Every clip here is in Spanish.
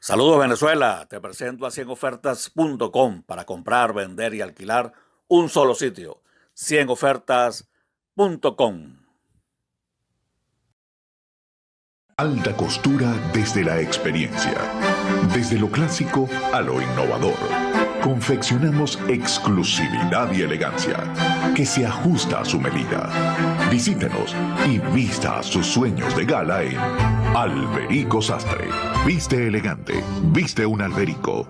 Saludos Venezuela, te presento a 100ofertas.com para comprar, vender y alquilar un solo sitio, 100ofertas.com. Alta costura desde la experiencia, desde lo clásico a lo innovador. Confeccionamos exclusividad y elegancia que se ajusta a su medida. Visítenos y vista sus sueños de gala en Alberico Sastre. Viste elegante, viste un Alberico.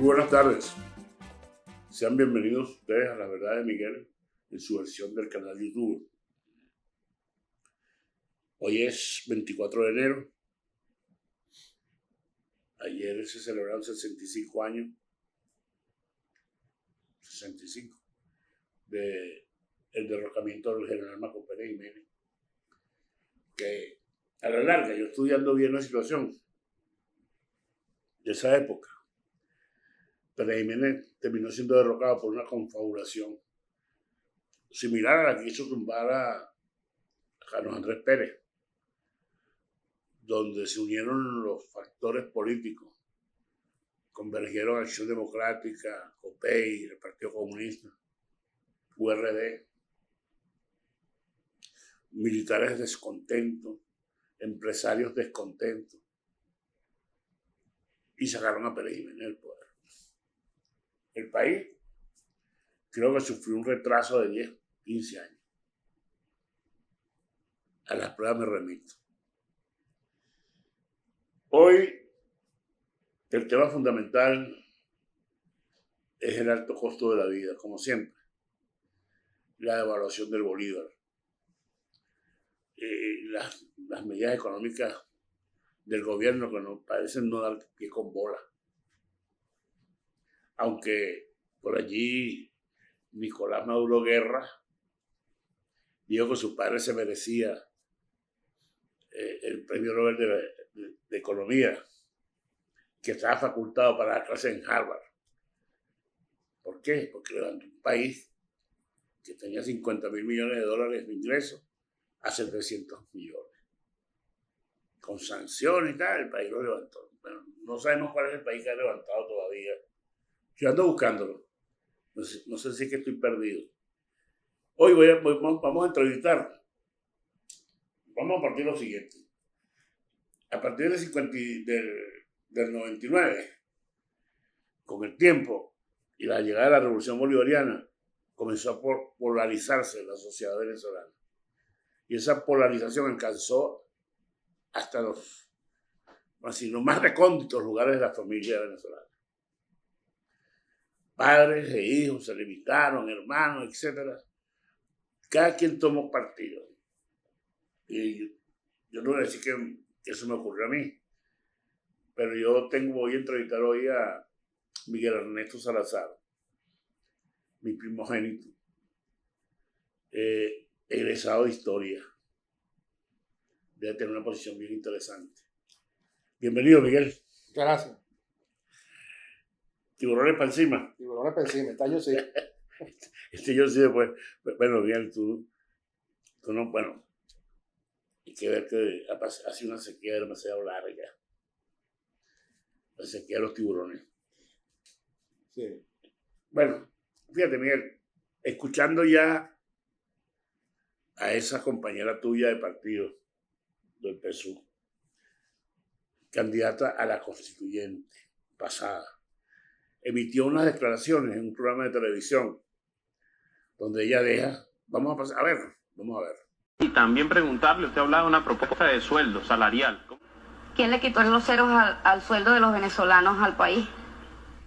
Buenas tardes, sean bienvenidos ustedes a La Verdad de Miguel en su versión del canal YouTube. Hoy es 24 de enero, ayer se celebraron 65 años, 65, del derrocamiento del general Marco Pérez Jiménez, que a la larga, yo estudiando bien la situación de esa época, Pérez Jiménez terminó siendo derrocado por una confabulación similar a la que hizo tumbar a Carlos Andrés Pérez, donde se unieron los factores políticos, convergieron Acción Democrática, COPEI, el Partido Comunista, URD, militares descontentos, empresarios descontentos, y sacaron a Pérez Jiménez del poder. El país creo que sufrió un retraso de 10, 15 años. A las pruebas me remito. Hoy el tema fundamental es el alto costo de la vida, como siempre. La devaluación del bolívar. Las medidas económicas del gobierno que nos parecen no dar pie con bola. Aunque por allí Nicolás Maduro Guerra dijo que su padre se merecía el premio Nobel de Economía, que estaba facultado para la clase en Harvard. ¿Por qué? Porque levantó un país que tenía 50.000 millones de dólares de ingresos a 700 millones. Con sanciones y tal, el país lo levantó. Bueno, no sabemos cuál es el país que ha levantado todavía. Yo ando buscándolo. No sé si es que estoy perdido. Hoy vamos a entrevistar. Vamos a partir de lo siguiente. A partir del 99, con el tiempo y la llegada de la Revolución Bolivariana, comenzó a polarizarse la sociedad venezolana. Y esa polarización alcanzó hasta los más recónditos lugares de la familia venezolana. Padres e hijos se limitaron, hermanos, etc. Cada quien tomó partido. Y yo no voy a decir que eso me ocurrió a mí, pero voy a entrevistar hoy a Miguel Ernesto Salazar, mi primogénito, egresado de Historia. Debe tener una posición bien interesante. Bienvenido, Miguel. Muchas gracias. Tiburones para encima. Tiburones para encima, está yo sí. Yo sí después. Bueno, Miguel, tú no, bueno, hay que ver que ha sido una sequía demasiado larga. La sequía de los tiburones. Sí. Bueno, fíjate, Miguel, escuchando ya a esa compañera tuya de partido, del PSUV, candidata a la constituyente pasada, emitió unas declaraciones en un programa de televisión donde ella deja, vamos a ver. Y también preguntarle, usted hablaba de una propuesta de sueldo salarial. ¿Quién le quitó los ceros al sueldo de los venezolanos al país?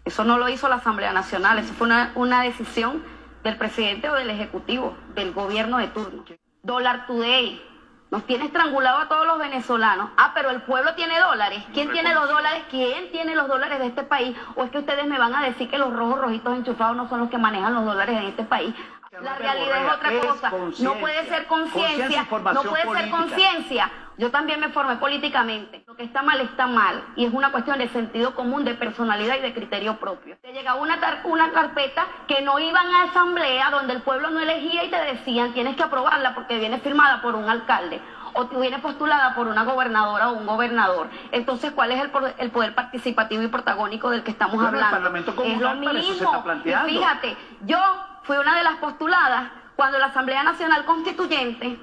Eso no lo hizo la Asamblea Nacional, eso fue una decisión del presidente o del ejecutivo, del gobierno de turno. Dollar Today nos tiene estrangulado a todos los venezolanos. Pero el pueblo tiene dólares. ¿Quién tiene los dólares? ¿Quién tiene los dólares de este país? ¿O es que ustedes me van a decir que los rojos rojitos enchufados no son los que manejan los dólares en este país? La realidad es otra cosa. No puede ser conciencia. No puede ser conciencia. Yo también me formé políticamente. Lo que está mal está mal. Y es una cuestión de sentido común, de personalidad y de criterio propio. Te llegaba una carpeta que no iban a asamblea, donde el pueblo no elegía y te decían tienes que aprobarla porque viene firmada por un alcalde o viene postulada por una gobernadora o un gobernador. Entonces, ¿cuál es el poder participativo y protagónico del que estamos hablando? El Parlamento Comunal, es lo mismo. para eso se está planteando. Y fíjate, yo fui una de las postuladas cuando la Asamblea Nacional Constituyente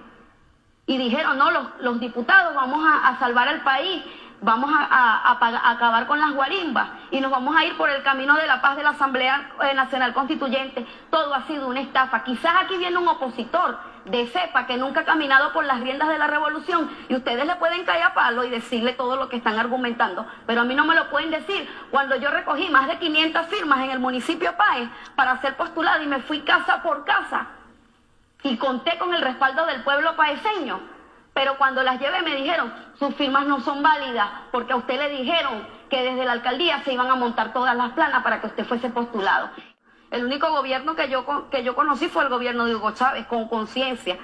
y dijeron, no, los diputados vamos a salvar al país, vamos a acabar con las guarimbas y nos vamos a ir por el camino de la paz de la Asamblea Nacional Constituyente. Todo ha sido una estafa. Quizás aquí viene un opositor de cepa que nunca ha caminado por las riendas de la revolución y ustedes le pueden caer a palo y decirle todo lo que están argumentando, pero a mí no me lo pueden decir cuando yo recogí más de 500 firmas en el municipio Páez para ser postulada y me fui casa por casa y conté con el respaldo del pueblo paeseño, pero cuando las llevé me dijeron sus firmas no son válidas porque a usted le dijeron que desde la alcaldía se iban a montar todas las planas para que usted fuese postulado. El único gobierno que yo conocí fue el gobierno de Hugo Chávez, con conciencia.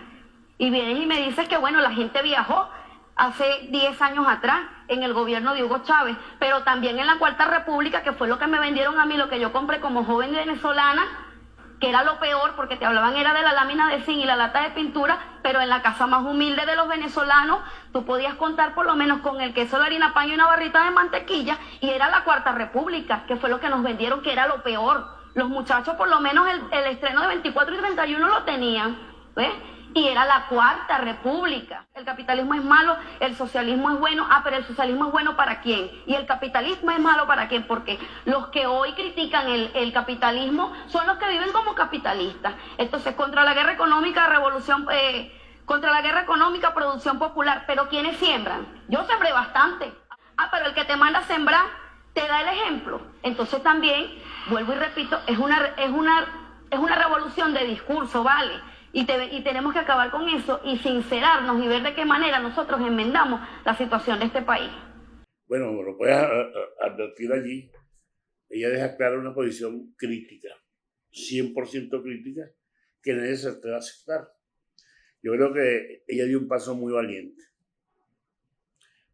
Y vienes y me dices que, bueno, la gente viajó hace 10 años atrás en el gobierno de Hugo Chávez, pero también en la Cuarta República, que fue lo que me vendieron a mí, lo que yo compré como joven venezolana, que era lo peor, porque te hablaban era de la lámina de zinc y la lata de pintura, pero en la casa más humilde de los venezolanos, tú podías contar por lo menos con el queso, la harina pan y una barrita de mantequilla, y era la Cuarta República, que fue lo que nos vendieron, que era lo peor. Los muchachos por lo menos el estreno de 24 y 31 lo tenían, ¿ves? Y era la Cuarta República. El capitalismo es malo, el socialismo es bueno. Pero el socialismo es bueno ¿para quién? Y el capitalismo es malo ¿para quién? Porque los que hoy critican el capitalismo son los que viven como capitalistas. Entonces, contra la guerra económica, contra la guerra económica, producción popular. ¿Pero quiénes siembran? Yo sembré bastante. Pero el que te manda a sembrar te da el ejemplo. Entonces también, vuelvo y repito, es una revolución de discurso, ¿vale? Y tenemos que acabar con eso y sincerarnos y ver de qué manera nosotros enmendamos la situación de este país. Bueno, lo puedes advertir allí. Ella deja clara una posición crítica, 100% crítica, que nadie se atreve a aceptar. Yo creo que ella dio un paso muy valiente.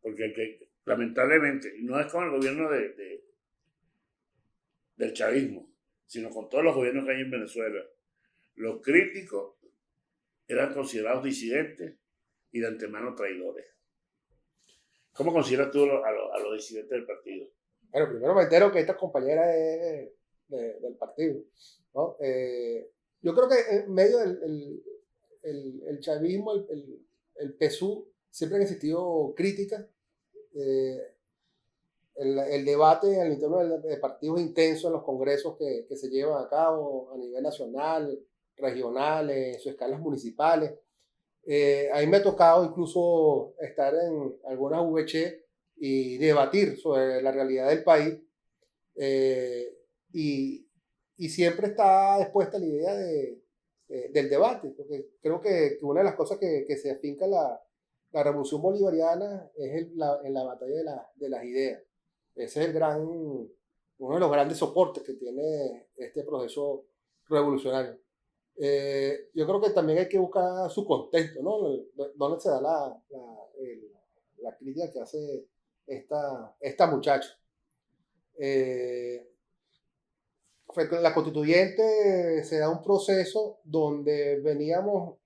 Porque lamentablemente, no es con el gobierno del chavismo, sino con todos los gobiernos que hay en Venezuela. Los críticos eran considerados disidentes y de antemano traidores. ¿Cómo consideras tú a los disidentes del partido? Bueno, primero me entero que esta compañera es del partido, ¿no? Yo creo que en medio del chavismo, el PSUV, siempre han existido críticas. El debate en el interno del partido es intenso en los congresos que se llevan a cabo a nivel nacional, regional, en sus escalas municipales. A mí me ha tocado incluso estar en algunas VC y debatir sobre la realidad del país, y siempre está dispuesta la idea del debate, porque creo que una de las cosas que se afinca la revolución bolivariana es en la batalla de las ideas. Ese es uno de los grandes soportes que tiene este proceso revolucionario. Yo creo que también hay que buscar su contexto, ¿no? ¿Dónde se da la crítica que hace esta muchacha? La constituyente se da un proceso donde Venezuela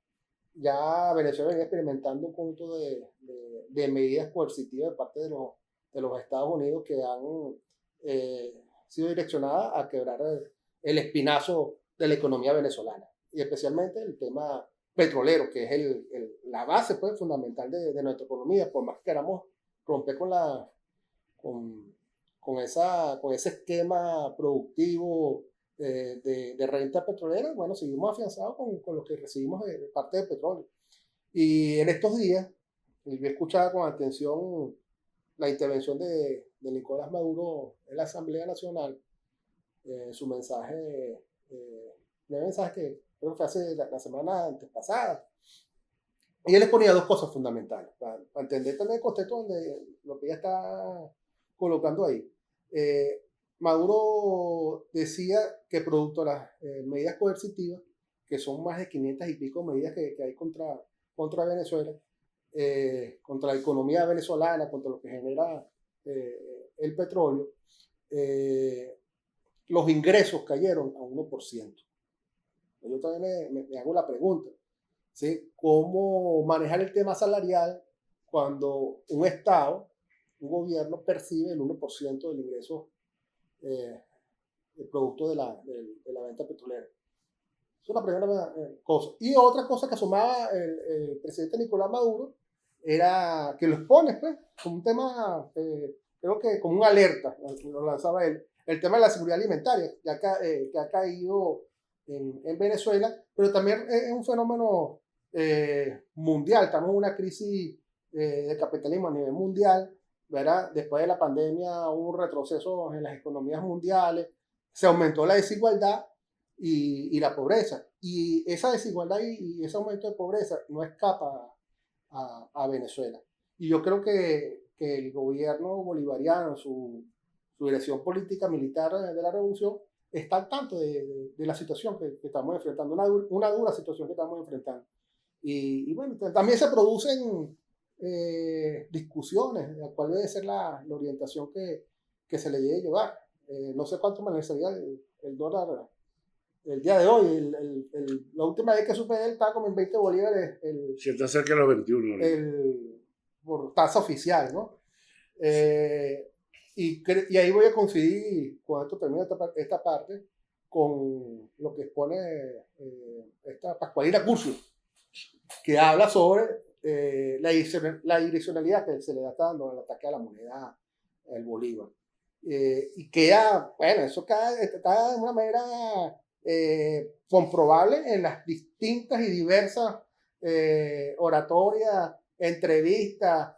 venía experimentando un punto de medidas coercitivas de parte de los Estados Unidos que han sido direccionadas a quebrar el espinazo de la economía venezolana, y especialmente el tema petrolero, que es la base, pues, fundamental de nuestra economía. Por más que queramos romper con ese esquema productivo de renta petrolera, bueno, seguimos afianzados con lo que recibimos de parte del petróleo. Y en estos días, yo escuchaba con atención la intervención de Nicolás Maduro en la Asamblea Nacional, su mensaje mensaje que creo que fue hace la semana antepasada. Y él les ponía dos cosas fundamentales, para entender también el contexto donde lo que ella está colocando ahí. Maduro decía que producto de las medidas coercitivas, que son más de 500 y pico medidas que hay contra Venezuela, contra la economía venezolana, contra lo que genera el petróleo, los ingresos cayeron a 1%. Yo también me hago la pregunta, ¿sí? ¿Cómo manejar el tema salarial cuando un Estado, un gobierno percibe el 1% del ingreso el producto de la venta petrolera? Es una primera cosa. Y otra cosa que asomaba el presidente Nicolás Maduro era que lo expone, pues, como un tema, creo que como una alerta, lo lanzaba él, el tema de la seguridad alimentaria, que ha caído en Venezuela, pero también es un fenómeno mundial. Estamos en una crisis de capitalismo a nivel mundial, ¿verdad? Después de la pandemia hubo un retroceso en las economías mundiales, se aumentó la desigualdad y la pobreza, y esa desigualdad y ese aumento de pobreza no escapa a Venezuela. Y yo creo que el gobierno bolivariano, su dirección política militar de la revolución, está al tanto de la situación que estamos enfrentando, una dura situación que estamos enfrentando. Y bueno, también se producen discusiones de cuál debe ser la orientación que se le debe llevar. No sé cuánto manejaría el dólar el día de hoy. La última vez que supe de él estaba como en 20 bolívares. Si está cerca de los 21. Por tasa oficial, ¿no? Y ahí voy a coincidir, cuando esto termina esta parte, con lo que expone esta Pascualina Curcio, que habla sobre la direccionalidad que se le está dando al ataque a la moneda, el bolívar. Y queda, bueno, eso está de una manera comprobable en las distintas y diversas oratorias, entrevistas,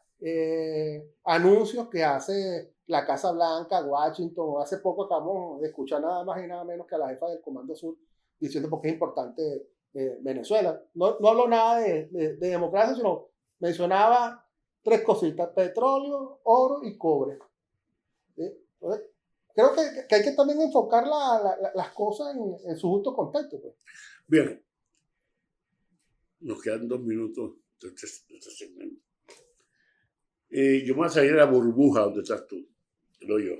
anuncios que hace la Casa Blanca, Washington. Hace poco acabamos de escuchar nada más y nada menos que a la jefa del Comando Sur diciendo por qué es importante Venezuela. No habló nada de democracia, sino mencionaba tres cositas: petróleo, oro y cobre. ¿Sí? Entonces, creo que hay que también enfocar las cosas en su justo contexto, pues. Bien, nos quedan 2 minutos de este segmento. Yo me voy a salir de la burbuja donde estás tú, creo yo.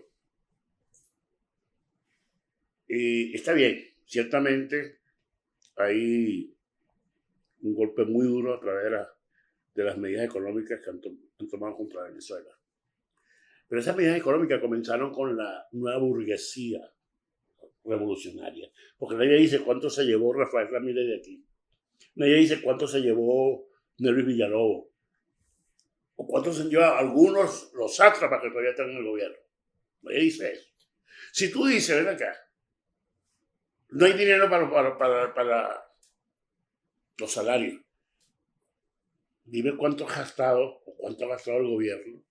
Está bien, ciertamente hay un golpe muy duro a través de las medidas económicas que han tomado contra Venezuela. Pero esas medidas económicas comenzaron con la nueva burguesía revolucionaria. Porque nadie dice cuánto se llevó Rafael Ramírez de aquí. Nadie dice cuánto se llevó Nelvis Villalobos. O cuánto se lleva algunos, los sátrapas que todavía están en el gobierno. Nadie dice eso. Si tú dices, ven acá, no hay dinero para los salarios, dime cuánto ha gastado o cuánto ha gastado el gobierno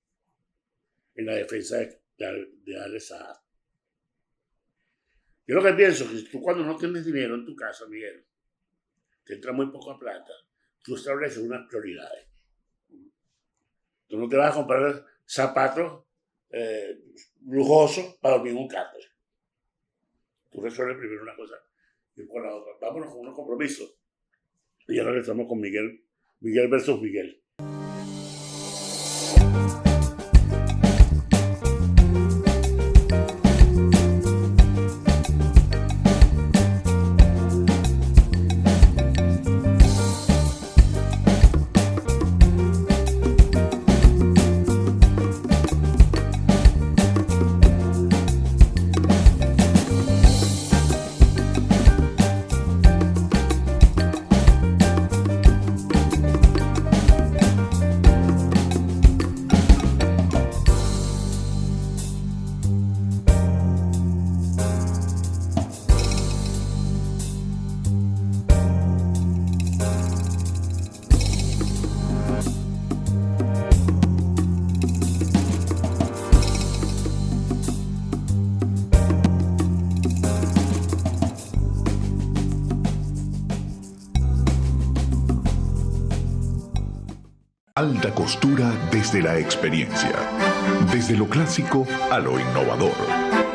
en la defensa de Al-Assad. Yo lo que pienso es que tú, cuando no tienes dinero en tu casa, Miguel, te entra muy poca plata, tú estableces unas prioridades. Tú no te vas a comprar zapatos lujosos para dormir en un cárcel. Tú resuelves primero una cosa y después la otra. Vámonos con unos compromisos. Y ahora regresamos con Miguel versus Miguel. Alta costura desde la experiencia. Desde lo clásico a lo innovador.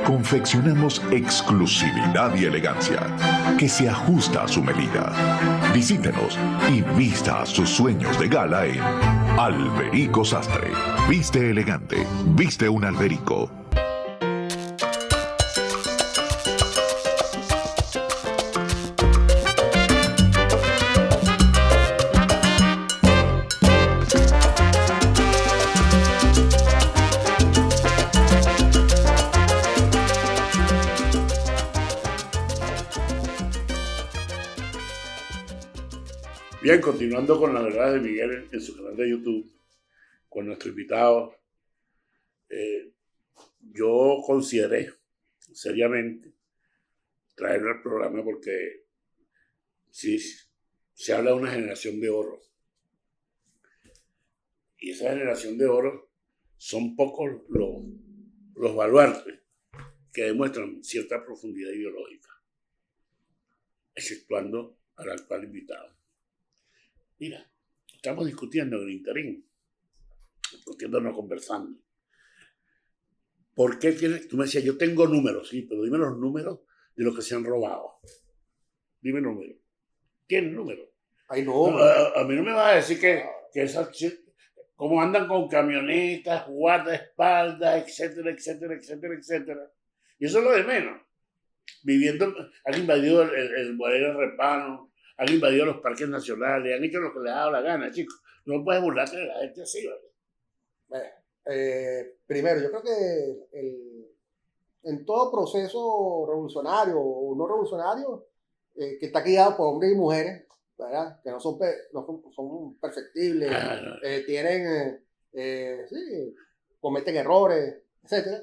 Confeccionamos exclusividad y elegancia que se ajusta a su medida. Visítenos y vista sus sueños de gala en Alberico Sastre. Viste elegante, viste un Alberico. Bien, continuando con la verdad de Miguel en su canal de YouTube, con nuestro invitado, yo consideré seriamente traerlo al programa porque sí, se habla de una generación de oro. Y esa generación de oro son pocos los baluartes que demuestran cierta profundidad ideológica, exceptuando al actual invitado. Mira, estamos discutiendo en el interín, no conversando. ¿Por qué tienes? Tú me decías, yo tengo números, sí, pero dime los números de los que se han robado. Dime números. ¿Tienes números? Ay, no. A mí no me vas a decir que esas, como andan con camionetas, guardaespaldas, etcétera, etcétera, etcétera, etcétera. Y eso es lo de menos. Viviendo, han invadido el Boadero Repano, han invadido los parques nacionales, han hecho lo que les ha dado la gana, chicos. No puedes burlarte de la gente así, ¿vale? Primero, yo creo que en todo proceso revolucionario o no revolucionario, que está guiado por hombres y mujeres, ¿verdad? Que no son perfectibles, sí, cometen errores, etc.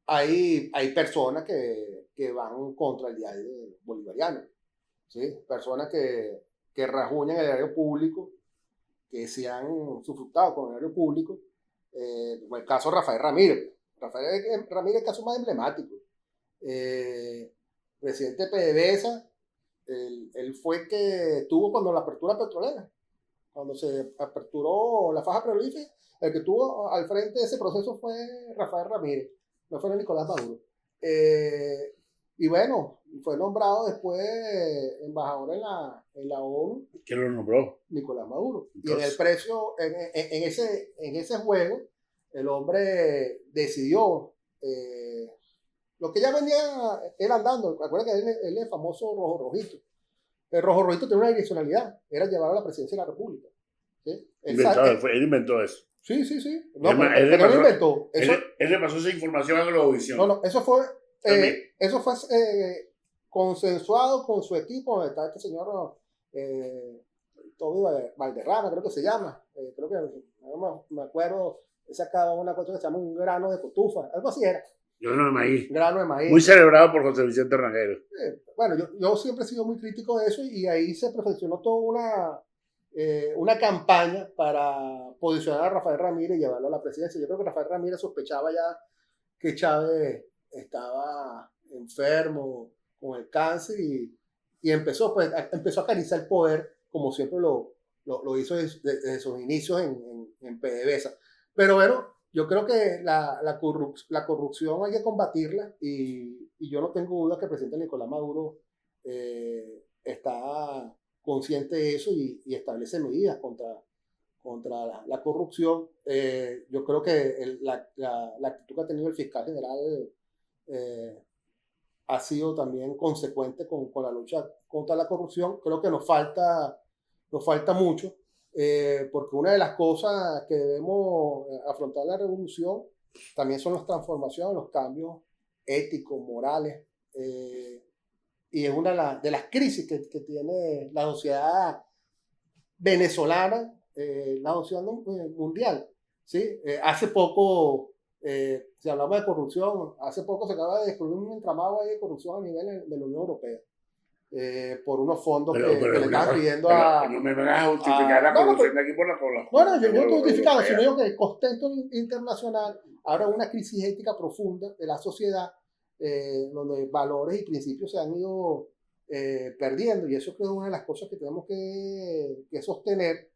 Hay personas que van contra el ideal bolivariano. ¿Sí? Personas que rajuñan el erario público, que se han sufructado con el erario público, como el caso de Rafael Ramírez. Rafael Ramírez es el caso más emblemático. Presidente de PDVSA, él fue el que tuvo cuando la apertura petrolera, cuando se aperturó la faja petrolífera, el que tuvo al frente de ese proceso fue Rafael Ramírez, no fue Nicolás Maduro. Y bueno, fue nombrado después embajador en la ONU. ¿Quién lo nombró? Nicolás Maduro. Entonces, Y en ese juego, el hombre decidió lo que ya venía él andando. Acuérdense que él es el famoso Rojo Rojito. El Rojo Rojito tiene una direccionalidad, era llevar a la presidencia de la República. ¿Sí? Él inventó eso. Sí. No, él pero él inventó. Él le pasó esa información a Globovisión. No, eso fue consensuado con su equipo, donde está este señor Toby Valderrama, creo que se llama, creo que no me acuerdo, he sacado una cosa que se llama un grano de cotufa, algo así era. Grano de maíz. Grano de maíz. Muy celebrado por José Vicente Rangel. Bueno, yo siempre he sido muy crítico de eso y ahí se perfeccionó toda una campaña para posicionar a Rafael Ramírez y llevarlo a la presidencia. Yo creo que Rafael Ramírez sospechaba ya que Chávez estaba enfermo con el cáncer y empezó a acariciar el poder como siempre lo hizo desde sus inicios en PDVSA. Pero bueno, yo creo que la corrupción hay que combatirla y yo no tengo duda que el presidente Nicolás Maduro está consciente de eso y establece medidas contra la corrupción. Yo creo que la actitud que ha tenido el fiscal general ha sido también consecuente con la lucha contra la corrupción. Creo que nos falta mucho, porque una de las cosas que debemos afrontar la revolución también son las transformaciones, los cambios éticos, morales, y es una de las crisis que tiene la sociedad venezolana, la sociedad mundial. ¿Sí? Hace poco, si hablamos de corrupción, hace poco se acaba de descubrir un entramado de corrupción a nivel de la Unión Europea. Por unos fondos que le estaban pidiendo a... No me van a justificar la corrupción de aquí por la población. Bueno, yo no estoy justificando, sino digo que el contexto internacional ahora una crisis ética profunda de la sociedad, donde valores y principios se han ido perdiendo, y eso creo que es una de las cosas que tenemos que sostener,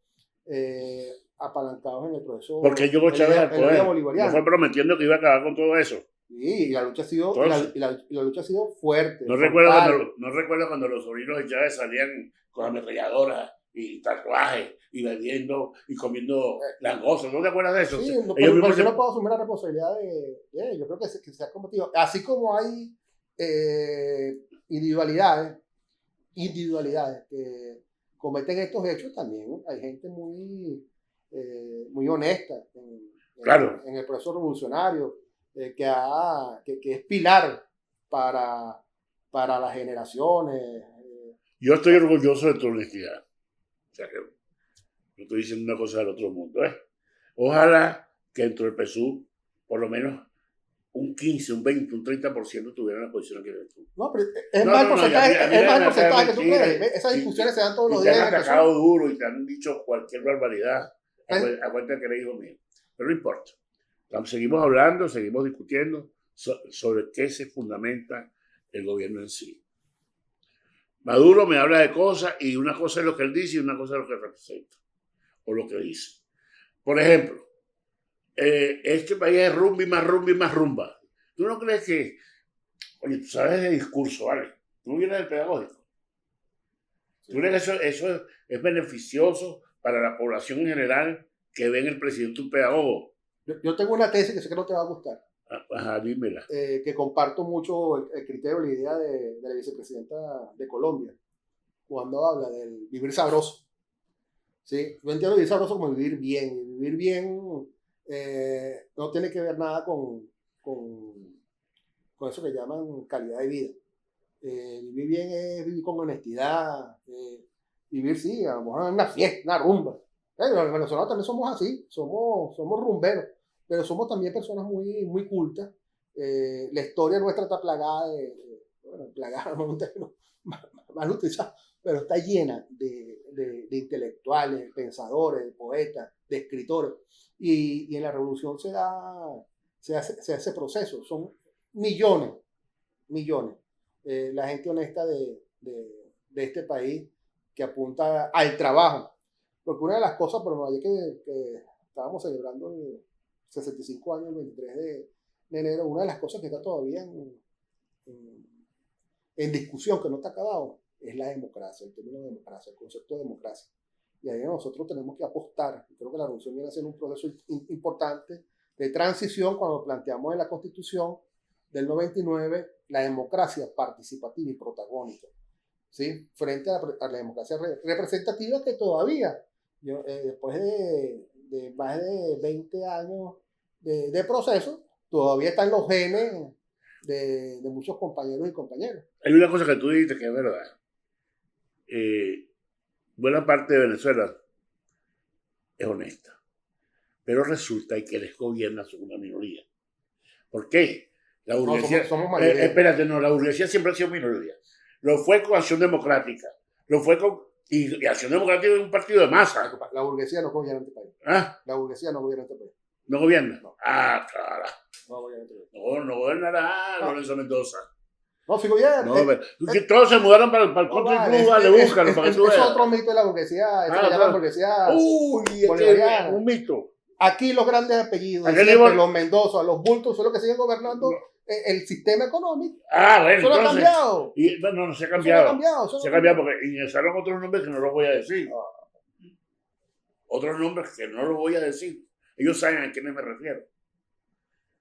apalancados en el proceso. Porque Hugo Chávez al en la vida poder bolivariana. no fue prometiendo que iba a acabar con todo eso. Sí, y la lucha ha sido, Entonces, y la lucha ha sido fuerte. No recuerdo cuando los sobrinos de Chávez salían con ametralladoras y tatuajes y bebiendo y comiendo langostas. ¿No te acuerdas de eso? Sí, Ellos pero mismos yo no puedo asumir la responsabilidad de ellos. Creo que se ha cometido. Así como hay individualidades que cometen estos hechos, también hay gente muy honesta en el proceso revolucionario, que es pilar para las generaciones. Yo estoy orgulloso de tu honestidad. O sea, que no estoy diciendo una cosa del otro mundo. Ojalá que dentro del PSUV, por lo menos un 15, un 20, un 30% tuvieran la posición que tienes tú. No, pero es más el porcentaje que tú crees. Esas discusiones se dan todos los días. Te han atacado duro y te han dicho cualquier barbaridad a cuenta que eres hijo mío. Pero no importa. Seguimos hablando, seguimos discutiendo sobre qué se fundamenta el gobierno en sí. Maduro me habla de cosas y una cosa es lo que él dice y una cosa es lo que representa o lo que dice. Por ejemplo, este país es rumba y más rumba y más rumba. ¿Tú no crees que, oye, tú sabes de discurso, ¿vale? Tú vienes del pedagógico. ¿Tú crees que eso es beneficioso para la población en general que ve en el presidente un pedagogo? Yo tengo una tesis que sé que no te va a gustar. Ajá, dímela. Que comparto mucho el criterio, la idea de la vicepresidenta de Colombia, cuando habla del vivir sabroso. ¿Sí? Yo entiendo vivir sabroso como vivir bien. Vivir bien no tiene que ver nada con eso que llaman calidad de vida. Vivir bien es vivir con honestidad. Vivir, sí, a lo mejor en una fiesta, una rumba. Los venezolanos también somos así, somos rumberos. Pero somos también personas muy, muy cultas. La historia nuestra está plagada plagada no es un término mal utilizado, pero está llena de intelectuales, de pensadores, de poetas, de escritores. Y en la revolución se hace ese proceso. Son millones. La gente honesta de este país que apunta al trabajo. Porque una de las cosas, pero ayer que estábamos celebrando 65 años, el 23 de enero, una de las cosas que está todavía en discusión, que no está acabado, es la democracia, el término de democracia, el concepto de democracia. Y ahí nosotros tenemos que apostar. Creo que la revolución viene a ser un proceso importante de transición cuando planteamos en la Constitución del 99 la democracia participativa y protagónica, ¿sí? Frente a la democracia representativa que todavía, después de más de 20 años de proceso, todavía están los genes de muchos compañeros y compañeras. Hay una cosa que tú dijiste que es verdad. Buena parte de Venezuela es honesta, pero resulta que les gobierna una minoría. ¿Por qué? La burguesía, somos mayoría. Espérate, no, la burguesía siempre ha sido minoría. Lo fue con Acción Democrática, lo fue con... Y Acción Democrática es un partido de masa. La burguesía no gobierna este país. ¿Ah? La burguesía no gobierna este país. ¿No gobierna? No. Ah, claro. No gobierna este país. No gobernará Lorenzo Mendoza. No, sí gobierna. No, todos se mudaron para el country club, vale, búscalo para que tú veas. Es otro mito de la burguesía. Eso se llama burguesía bolivariana. Un mito. Aquí los grandes apellidos, los Mendoza, los Bultos, son los que siguen gobernando el sistema económico. Ah, bueno, eso no ha cambiado. No se ha cambiado. Se ha cambiado porque ingresaron otros nombres que no los voy a decir. Otros nombres que no los voy a decir. Ellos saben a quiénes me refiero.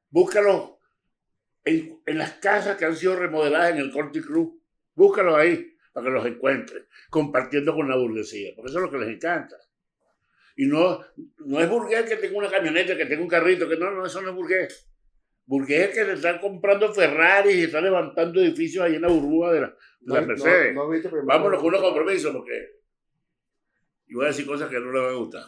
Búscalo en las casas que han sido remodeladas en el country club. Búscalos ahí para que los encuentres, compartiendo con la burguesía, porque eso es lo que les encanta. Y no es burgués que tenga una camioneta, que tenga un carrito, que no, eso no es burgués. Burgués es que se están comprando Ferrari y están levantando edificios ahí en la burbuja de la Mercedes. Vámonos con unos compromisos, porque y voy a decir cosas que no les van a gustar.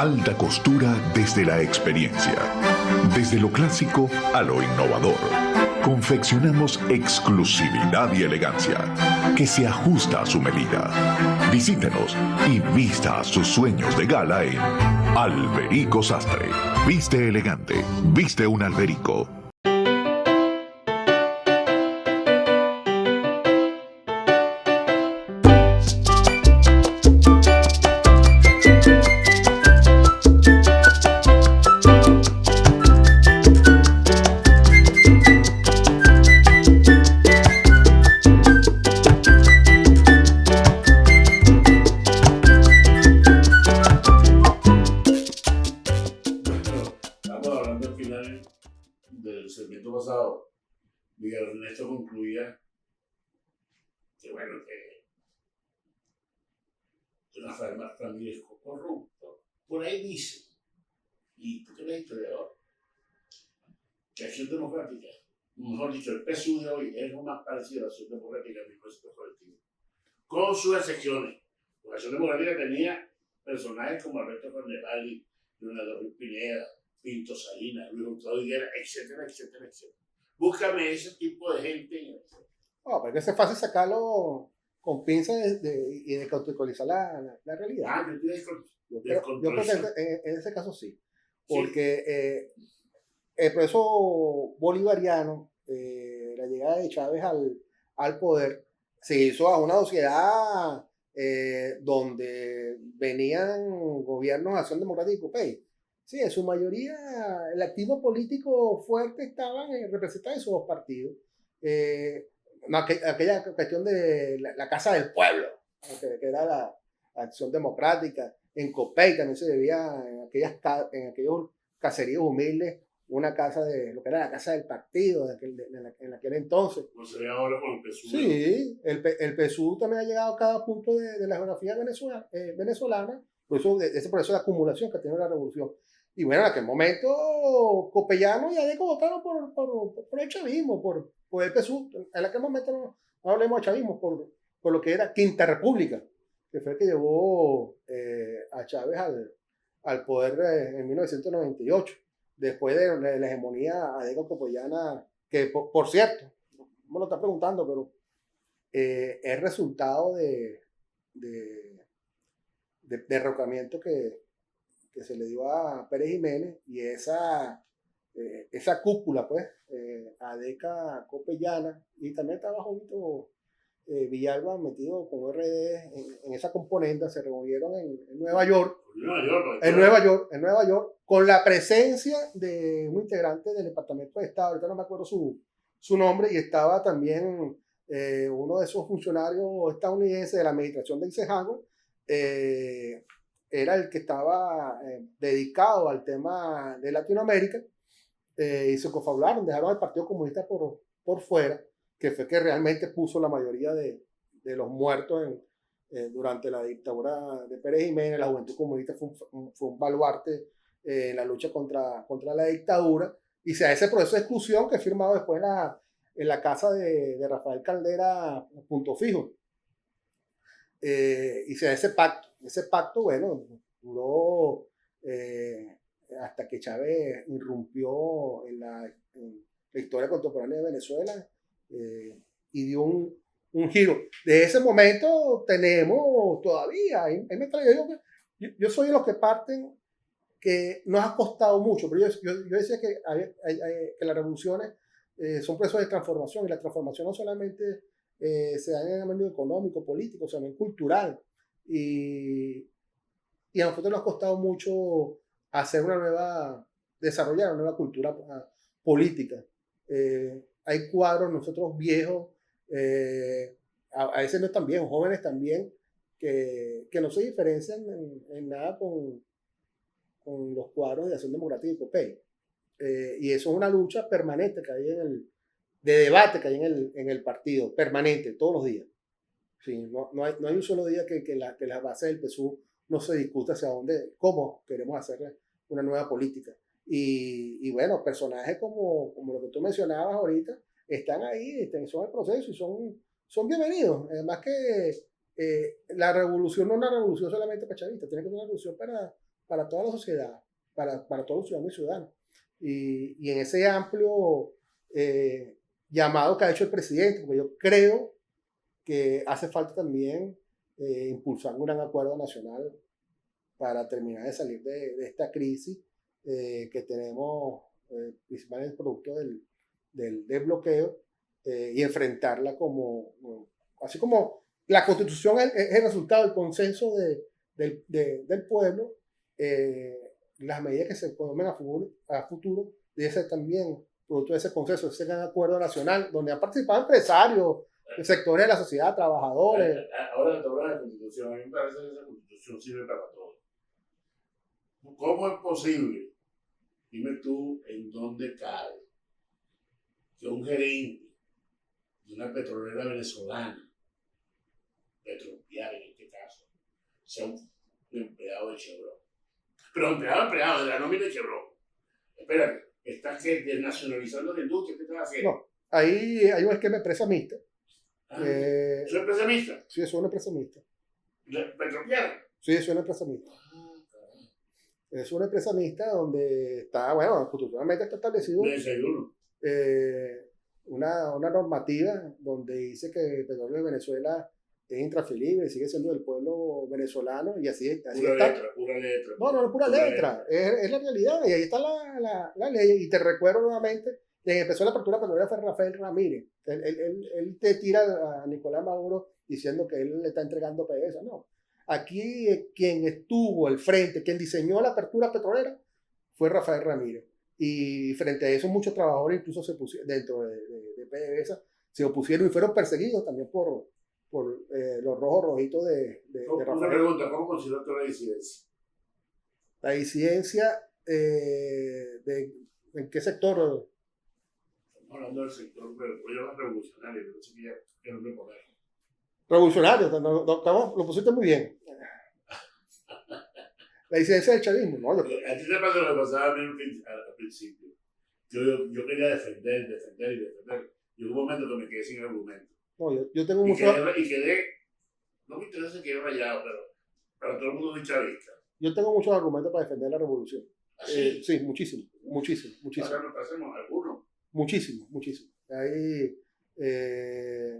Alta costura desde la experiencia. Desde lo clásico a lo innovador. Confeccionamos exclusividad y elegancia que se ajusta a su medida. Visítenos y vista sus sueños de gala en Alberico Sastre. Viste elegante, viste un Alberico. Del segmento pasado, Miguel Ernesto concluía que bueno, que Rafael Ramírez corrupto. Por ahí dice, y tú que eres historiador, que Acción Democrática, mejor dicho, el PSU de hoy es lo más parecido a la Acción Democrática del proceso colectivo, con sus excepciones. La Acción Democrática tenía personajes como Alberto Carnevali, Leonardo Ruiz Pineda, Pinto Salinas, Luis Hurtado Higuera, etcétera, etcétera, etcétera. Búscame ese tipo de gente. No, pero es fácil sacarlo con pinzas y descontextualizar la realidad. Yo creo que en ese caso sí. Porque el proceso bolivariano, la llegada de Chávez al poder, se hizo a una sociedad donde venían gobiernos de Acción Democrática y COPEI. Sí, en su mayoría el activo político fuerte estaban representados en esos dos partidos. Aquella cuestión de la Casa del Pueblo, que era la Acción Democrática. En COPEI también se debía, en aquellos caseríos humildes, una casa de lo que era la Casa del Partido en aquel entonces. No se ve ahora con el PSU. Sí, el PSU también ha llegado a cada punto de la geografía venezolana, por eso, ese proceso de acumulación que ha tenido la revolución. Y bueno, en aquel momento, Copellano y Adeco votaron por el chavismo, por el PSU. En aquel momento no hablemos de chavismo, por lo que era Quinta República, que fue el que llevó a Chávez al poder en 1998, después de la hegemonía Adeco-Copellana, que por cierto, no me lo está preguntando, pero es resultado de derrocamiento que se le dio a Pérez Jiménez, y esa cúpula, pues, Adeca Copellana, y también estaba junto Villalba metido con RD en esa componente. Se reunieron en Nueva York, en Nueva York, con la presencia de un integrante del Departamento de Estado, ahorita no me acuerdo su nombre, y estaba también uno de esos funcionarios estadounidenses de la administración de Eisenhower, era el que estaba dedicado al tema de Latinoamérica, y se confabularon, dejaron al Partido Comunista por fuera, que fue que realmente puso la mayoría de los muertos durante la dictadura de Pérez Jiménez. La Juventud Comunista fue un baluarte en la lucha contra la dictadura, y se da ese proceso de exclusión que he firmado después en la casa de Rafael Caldera, Punto Fijo. Y se da ese pacto, bueno, duró hasta que Chávez irrumpió en la historia contemporánea de Venezuela, y dio un giro. De ese momento tenemos todavía, yo soy de los que parten que nos ha costado mucho, pero yo decía que las revoluciones son procesos de transformación, y la transformación no solamente se da en el ámbito económico, político, sino en cultural, y a nosotros nos ha costado mucho desarrollar una nueva cultura política. Hay cuadros nosotros viejos, a veces no están viejos, jóvenes también, que no se diferencian en nada con los cuadros de Acción Democrática y COPEI. Y eso es una lucha permanente que hay de debate que hay en el partido, permanente, todos los días. Sí, no hay un solo día que las bases del PSU no se discuta hacia cómo queremos hacer una nueva política. Y bueno, personajes como lo que tú mencionabas ahorita están ahí, son el proceso y son bienvenidos. Además que la revolución no es una revolución solamente para chavistas, tiene que ser una revolución toda la sociedad, para todos los ciudadanos y ciudadanos. Y en ese amplio llamado que ha hecho el presidente, porque yo creo que hace falta también impulsar un gran acuerdo nacional para terminar de salir de esta crisis que tenemos, principalmente producto del bloqueo, y enfrentarla así como la Constitución es el resultado del consenso del pueblo, las medidas que se tomen a futuro debe ser también producto de ese consenso, de ese gran acuerdo nacional, donde han participado empresarios, sectores de la sociedad, trabajadores. Ahora que te hablas de la Constitución, a mí me parece que esa Constitución sirve para todo. ¿Cómo es posible? Dime tú en dónde cabe que un gerente de una petrolera venezolana, Petropiar en este caso, sea un empleado de Chevron. Pero empleado de la nómina de Chevron. Espérate, ¿estás desnacionalizando la industria? ¿Qué estás haciendo? No, ahí hay un esquema de empresa mixta. ¿Es una empresa mixta? Sí, es una empresa mixta. ¿Petropiar? Sí, es una empresa mixta. Es una empresa mixta donde está, bueno, constitucionalmente está establecido una normativa donde dice que el petróleo de Venezuela es intransferible, sigue siendo del pueblo venezolano y así está. Pura letra. No es pura letra. Es la realidad y ahí está la ley. Y te recuerdo nuevamente que empezó la apertura petrolera fue Rafael Ramírez. Él te tira a Nicolás Maduro diciendo que él le está entregando PDVSA. No. Aquí quien estuvo al frente, quien diseñó la apertura petrolera fue Rafael Ramírez. Y frente a eso muchos trabajadores incluso se pusieron dentro de PDVSA, se opusieron y fueron perseguidos también por los rojitos de Rafael. Una pregunta, ¿cómo consideras tú la disidencia? La disidencia, ¿en qué sector? Estamos hablando del sector, pero yo revolucionario, pero sí que no me poner. Revolucionario, lo pusiste muy bien. La disidencia del chavismo, ¿no? A ti te pasa lo que pasaba a mí al principio. Yo quería defender. Y hubo un momento que me quedé sin argumento. No, yo tengo mucho... Y quedé, no me interesa que quede rayado, pero todo el mundo es chavista. Yo tengo muchos argumentos para defender la revolución. ¿Así? Sí, muchísimo. Ahora nos pasemos algunos. Muchísimo. Ahí,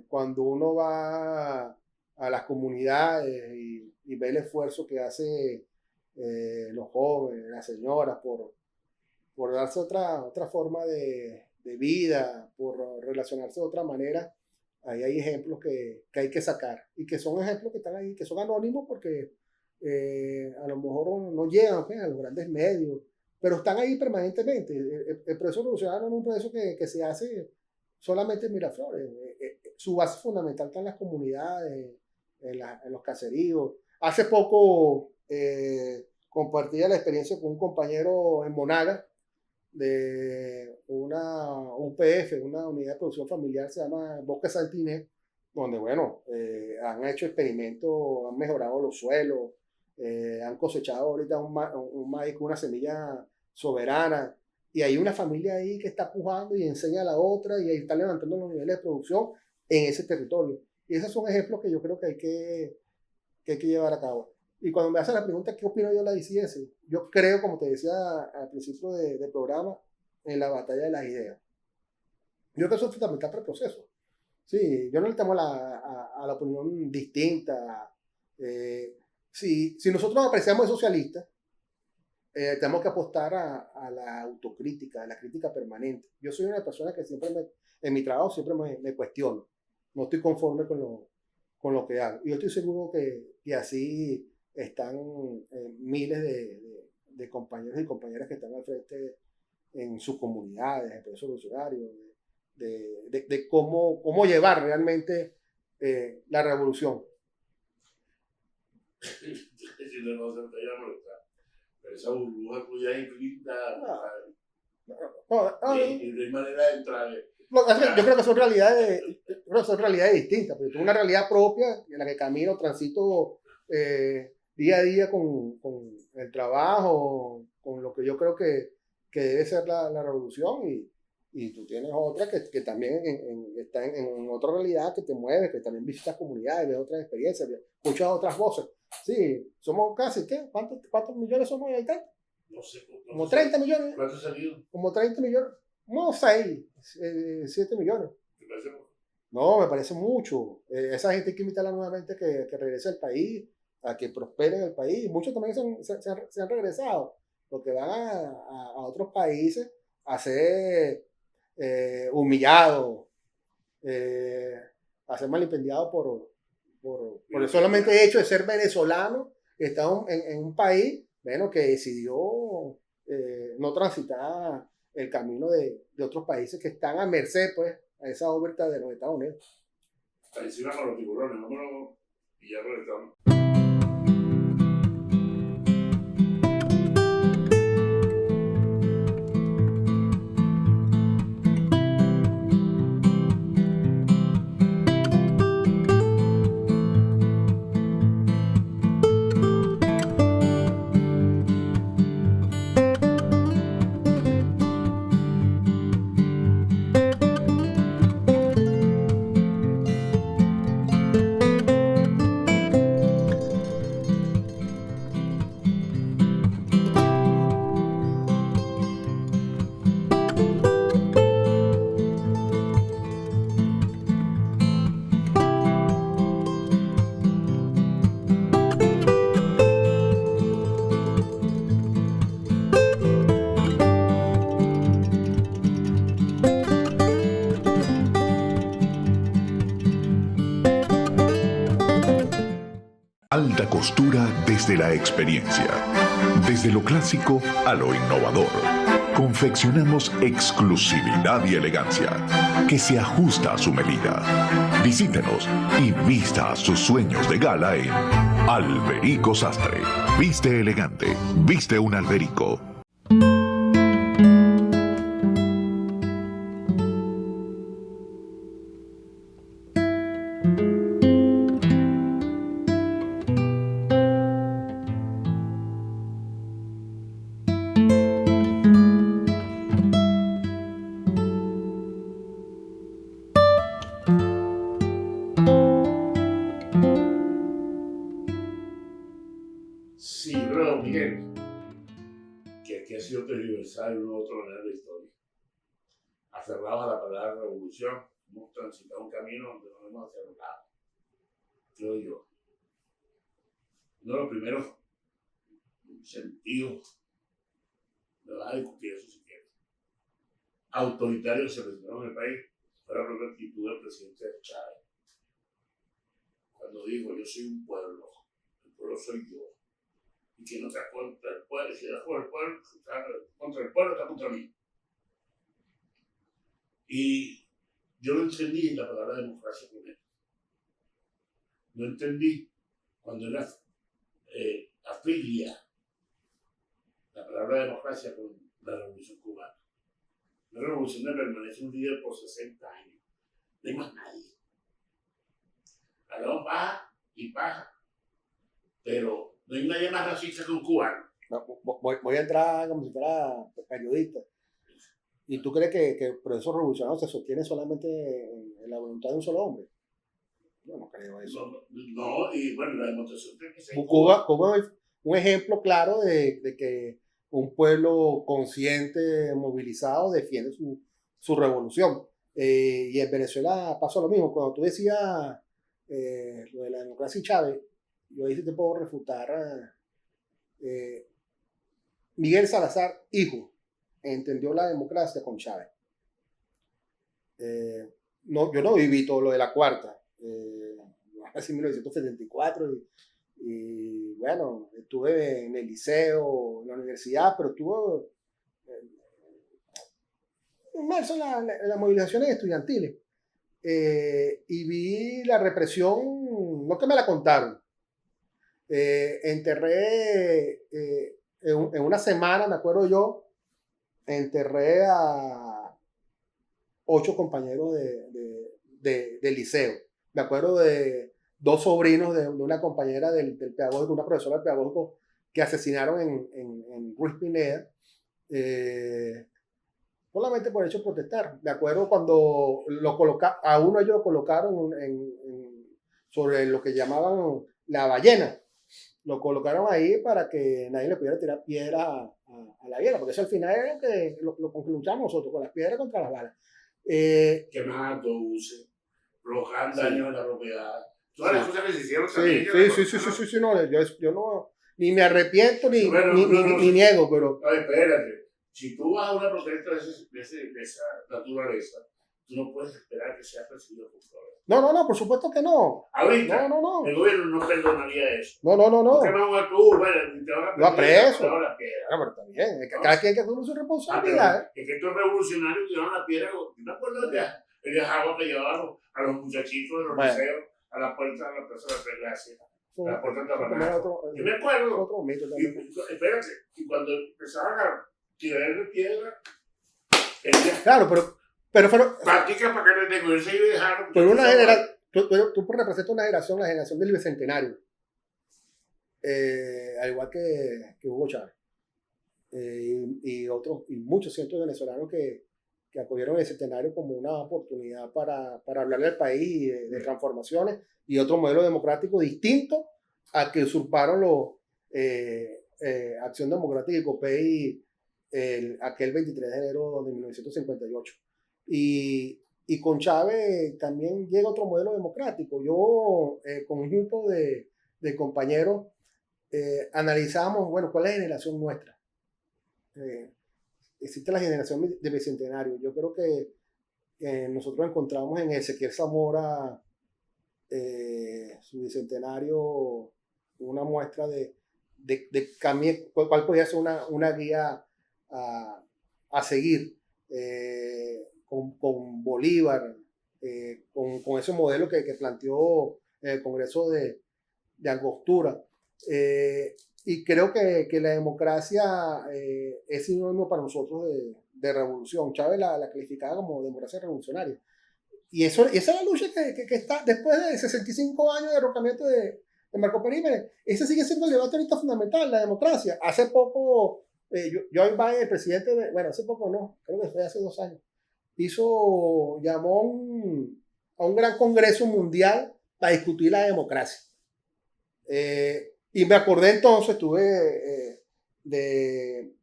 cuando uno va a las comunidades y ve el esfuerzo que hace los jóvenes, las señoras, por darse otra forma de vida, por relacionarse de otra manera, ahí hay ejemplos que hay que sacar y que son ejemplos que están ahí, que son anónimos porque a lo mejor no llegan pues, a los grandes medios, pero están ahí permanentemente. El proceso revolucionario no es un proceso que se hace solamente en Miraflores. Su base fundamental está en las comunidades, en los caseríos. Hace poco compartía la experiencia con un compañero en Monaga de una UPF, una unidad de producción familiar, se llama Bosque Santiné, donde, bueno, han hecho experimentos, han mejorado los suelos, han cosechado ahorita un maíz con una semilla soberana, y hay una familia ahí que está pujando y enseña a la otra, y ahí está levantando los niveles de producción en ese territorio. Y esos son ejemplos que yo creo que hay que llevar a cabo. Y cuando me hacen la pregunta, ¿qué opino yo de la disidencia? Yo creo, como te decía al principio del programa, en la batalla de las ideas. Yo creo que eso es fundamental para el proceso. Sí, yo no le temo a la opinión distinta. Si nosotros apreciamos el socialista, tenemos que apostar a la autocrítica, a la crítica permanente. Yo soy una persona que siempre en mi trabajo siempre me cuestiono. No estoy conforme con lo que hago. Y yo estoy seguro que así están miles de compañeros y compañeras que están al frente en sus comunidades, en procesos revolucionarios, de cómo llevar realmente la revolución. Si no se te llama, pero esa burbuja tuya es infinita. Y no hay manera de entrar. Yo creo que son realidades distintas, porque tengo una realidad propia en la que camino, transito día a día con el trabajo, con lo que yo creo que debe ser la revolución, y tú tienes otra que también está en otra realidad, que te mueves, que también visitas comunidades, ves otras experiencias, escuchas otras voces. Sí, somos casi, ¿qué? ¿Cuántos millones somos ahorita? No sé. Como 30 millones. ¿Cuánto ha salido? Como 30 millones. No, 6, 7 millones. ¿Te parece poco? No, me parece mucho. Esa gente hay que invitarla nuevamente que regrese al país, a que prospere en el país. Muchos también se han regresado, porque van a otros países a ser humillados, a ser malipendiados por el solamente hecho de ser venezolano, que está en un país, bueno, que decidió no transitar el camino de otros países que están a merced, pues, a esa órbita de los Estados Unidos. Está encima con los tiburones, vámonos y ya regresamos. Alta costura desde la experiencia. Desde lo clásico a lo innovador. Confeccionamos exclusividad y elegancia que se ajusta a su medida. Visítenos y vista sus sueños de gala en Alberico Sastre. Viste elegante, viste un Alberico. Sí, creo, Miguel, que aquí ha sido tergiversado de una u otra manera de la historia. Aferrados a la palabra revolución, hemos transitado un camino donde nos hemos acercado, creo yo. Uno de los primeros sentidos, me vas a discutir eso si quieres, autoritarios que se presentaron en el país, fue la propia actitud del presidente Chávez. Cuando dijo, yo soy un pueblo, el pueblo soy yo. Y que no está contra el pueblo, si está contra el pueblo, está contra el pueblo, está contra mí. Y yo no entendí la palabra democracia con él. No entendí cuando él afilia la palabra democracia con la revolución cubana. La revolución de permanece un líder por 60 años. No hay más nadie. Hablamos paja y paja, pero no hay nadie más racista que un cubano. No, voy a entrar como si fuera periodista. ¿Y tú crees que el proceso revolucionario se sostiene solamente en la voluntad de un solo hombre? Yo no creo eso. No, y bueno, la demostración de que se... Cuba es un ejemplo claro de que un pueblo consciente, movilizado, defiende su revolución. Y en Venezuela pasó lo mismo. Cuando tú decías lo de la democracia y Chávez, yo ahí sí te puedo refutar. Miguel Salazar, hijo, entendió la democracia con Chávez. No, yo no viví todo lo de la cuarta. Nací en 1974 y bueno, estuve en el liceo, en la universidad, pero estuve inmerso en las movilizaciones estudiantiles. Y vi la represión, no que me la contaron. Enterré en una semana, me acuerdo yo, enterré a 8 compañeros de liceo. Me acuerdo de 2 sobrinos de una compañera del pedagógico, una profesora del pedagógico que asesinaron en Ruiz Pineda. solamente por el hecho de protestar. Me acuerdo cuando a uno ellos lo colocaron sobre lo que llamaban la ballena. Lo colocaron ahí para que nadie le pudiera tirar piedra a la ballena, porque eso al final era lo que luchamos nosotros, con las piedras contra las balas. Quemar autobuses, provocar daño a la propiedad. Todas las cosas que se hicieron también. Sí, no, yo no, ni me arrepiento ni niego, pero... No, espérate, si tú vas a una protesta de esa naturaleza, tú no puedes esperar que sea perseguido por favor. No, por supuesto que no. Ahorita, no. el gobierno no perdonaría eso. No. Tú quemas un autobús, bueno, te van a Lo apreso. la piedra. Pero está bien, cada quien que asuma su responsabilidad. Es que estos revolucionarios tiraron la piedra, ¿me acuerdo de agua que llevaron a los muchachitos de los liceos a la puerta de la Plaza de la Pregracia? A la puerta de Tabernáculo. Yo me acuerdo. Otro mito también. Espérate, y cuando empezaban a tirarle piedra, claro, pero práctica para que le tengo, él se iba a dejar. Pero una generación, tú representas una generación, la generación del bicentenario, al igual que Hugo Chávez, y muchos cientos de venezolanos que acogieron el bicentenario como una oportunidad para hablarle al país de transformaciones y otro modelo democrático distinto a que usurparon Acción Democrática y COPEI aquel 23 de enero de 1958. Y con Chávez también llega otro modelo democrático. Yo, con un grupo de compañeros, analizamos, bueno, ¿cuál es la generación nuestra? Existe la generación de bicentenario. Yo creo que nosotros encontramos en Ezequiel Zamora su bicentenario una muestra de cuál podría ser una guía a seguir. Con Bolívar, con ese modelo que planteó el Congreso de Angostura. Y creo que la democracia es sinónimo para nosotros de revolución. Chávez la calificaba como democracia revolucionaria. Y esa es la lucha que está después de 65 años de derrocamiento de Marco Pérez Jiménez. Ese sigue siendo el debate ahorita fundamental, la democracia. Hace poco, Joe Biden, el presidente, hace poco no, creo que fue hace 2 años, llamó a un gran congreso mundial para discutir la democracia. Y me acordé entonces, de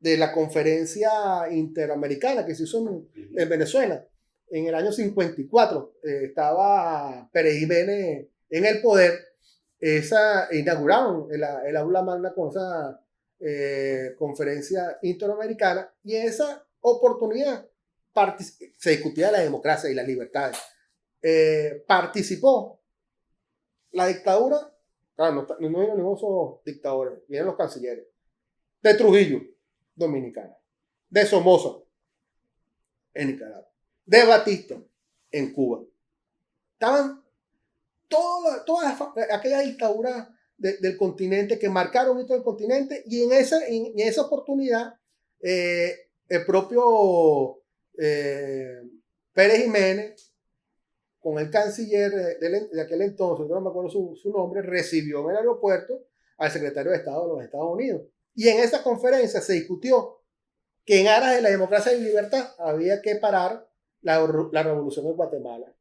la conferencia interamericana que se hizo en Venezuela en el año 54. Estaba Pérez Jiménez en el poder. Inauguraron el aula magna con esa conferencia interamericana, y en esa oportunidad se discutía la democracia y las libertades. Participó la dictadura, claro, no vienen ningún solo dictadores, vienen los cancilleres, de Trujillo, Dominicana, de Somoza, en Nicaragua, de Batista, en Cuba. Estaban todas aquellas dictaduras del continente que marcaron todo el continente, y en esa oportunidad el propio Pérez Jiménez, con el canciller de aquel entonces, no me acuerdo su nombre, recibió en el aeropuerto al secretario de Estado de los Estados Unidos. Y en esa conferencia se discutió que en aras de la democracia y libertad había que parar la revolución en Guatemala.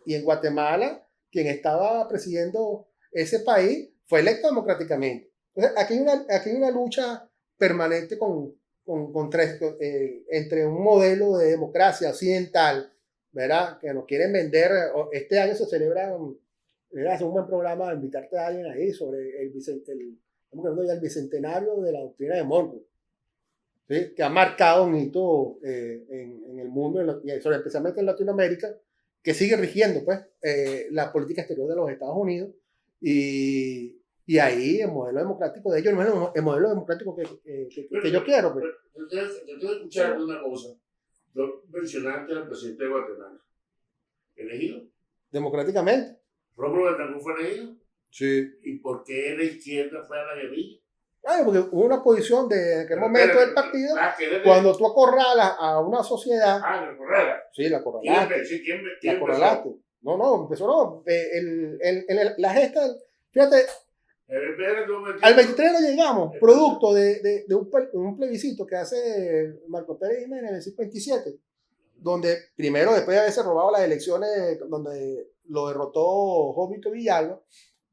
Y en Guatemala, quien estaba presidiendo ese país fue electo democráticamente. Entonces, aquí hay una lucha permanente entre un modelo de democracia occidental, ¿verdad?, que nos quieren vender. Este año se celebra, es un buen programa, invitarte a alguien ahí sobre el bicentenario de la doctrina de Monroe, ¿sí?, que ha marcado un hito en el mundo, especialmente en Latinoamérica, que sigue rigiendo pues la política exterior de los Estados Unidos, y ahí el modelo democrático de ellos no es el modelo democrático que yo quiero. Pues. Yo te voy a escuchar una cosa. Tú mencionaste al presidente de Guatemala. ¿Elegido? Democráticamente. ¿Rómulo Betancourt fue elegido? Sí. ¿Y por qué la izquierda fue a la guerrilla? Porque hubo una posición de aquel momento del partido, cuando tú acorralas a una sociedad. La acorralas. Sí, la acorralaste. ¿Quién la acorralaste. No, empezó. La gesta, fíjate, Espérate un momentito. Al 23 no llegamos, producto de un plebiscito que hace Marco Pérez Jiménez en el siglo 27, donde primero, después de haberse robado las elecciones, donde lo derrotó Jovito Villalba,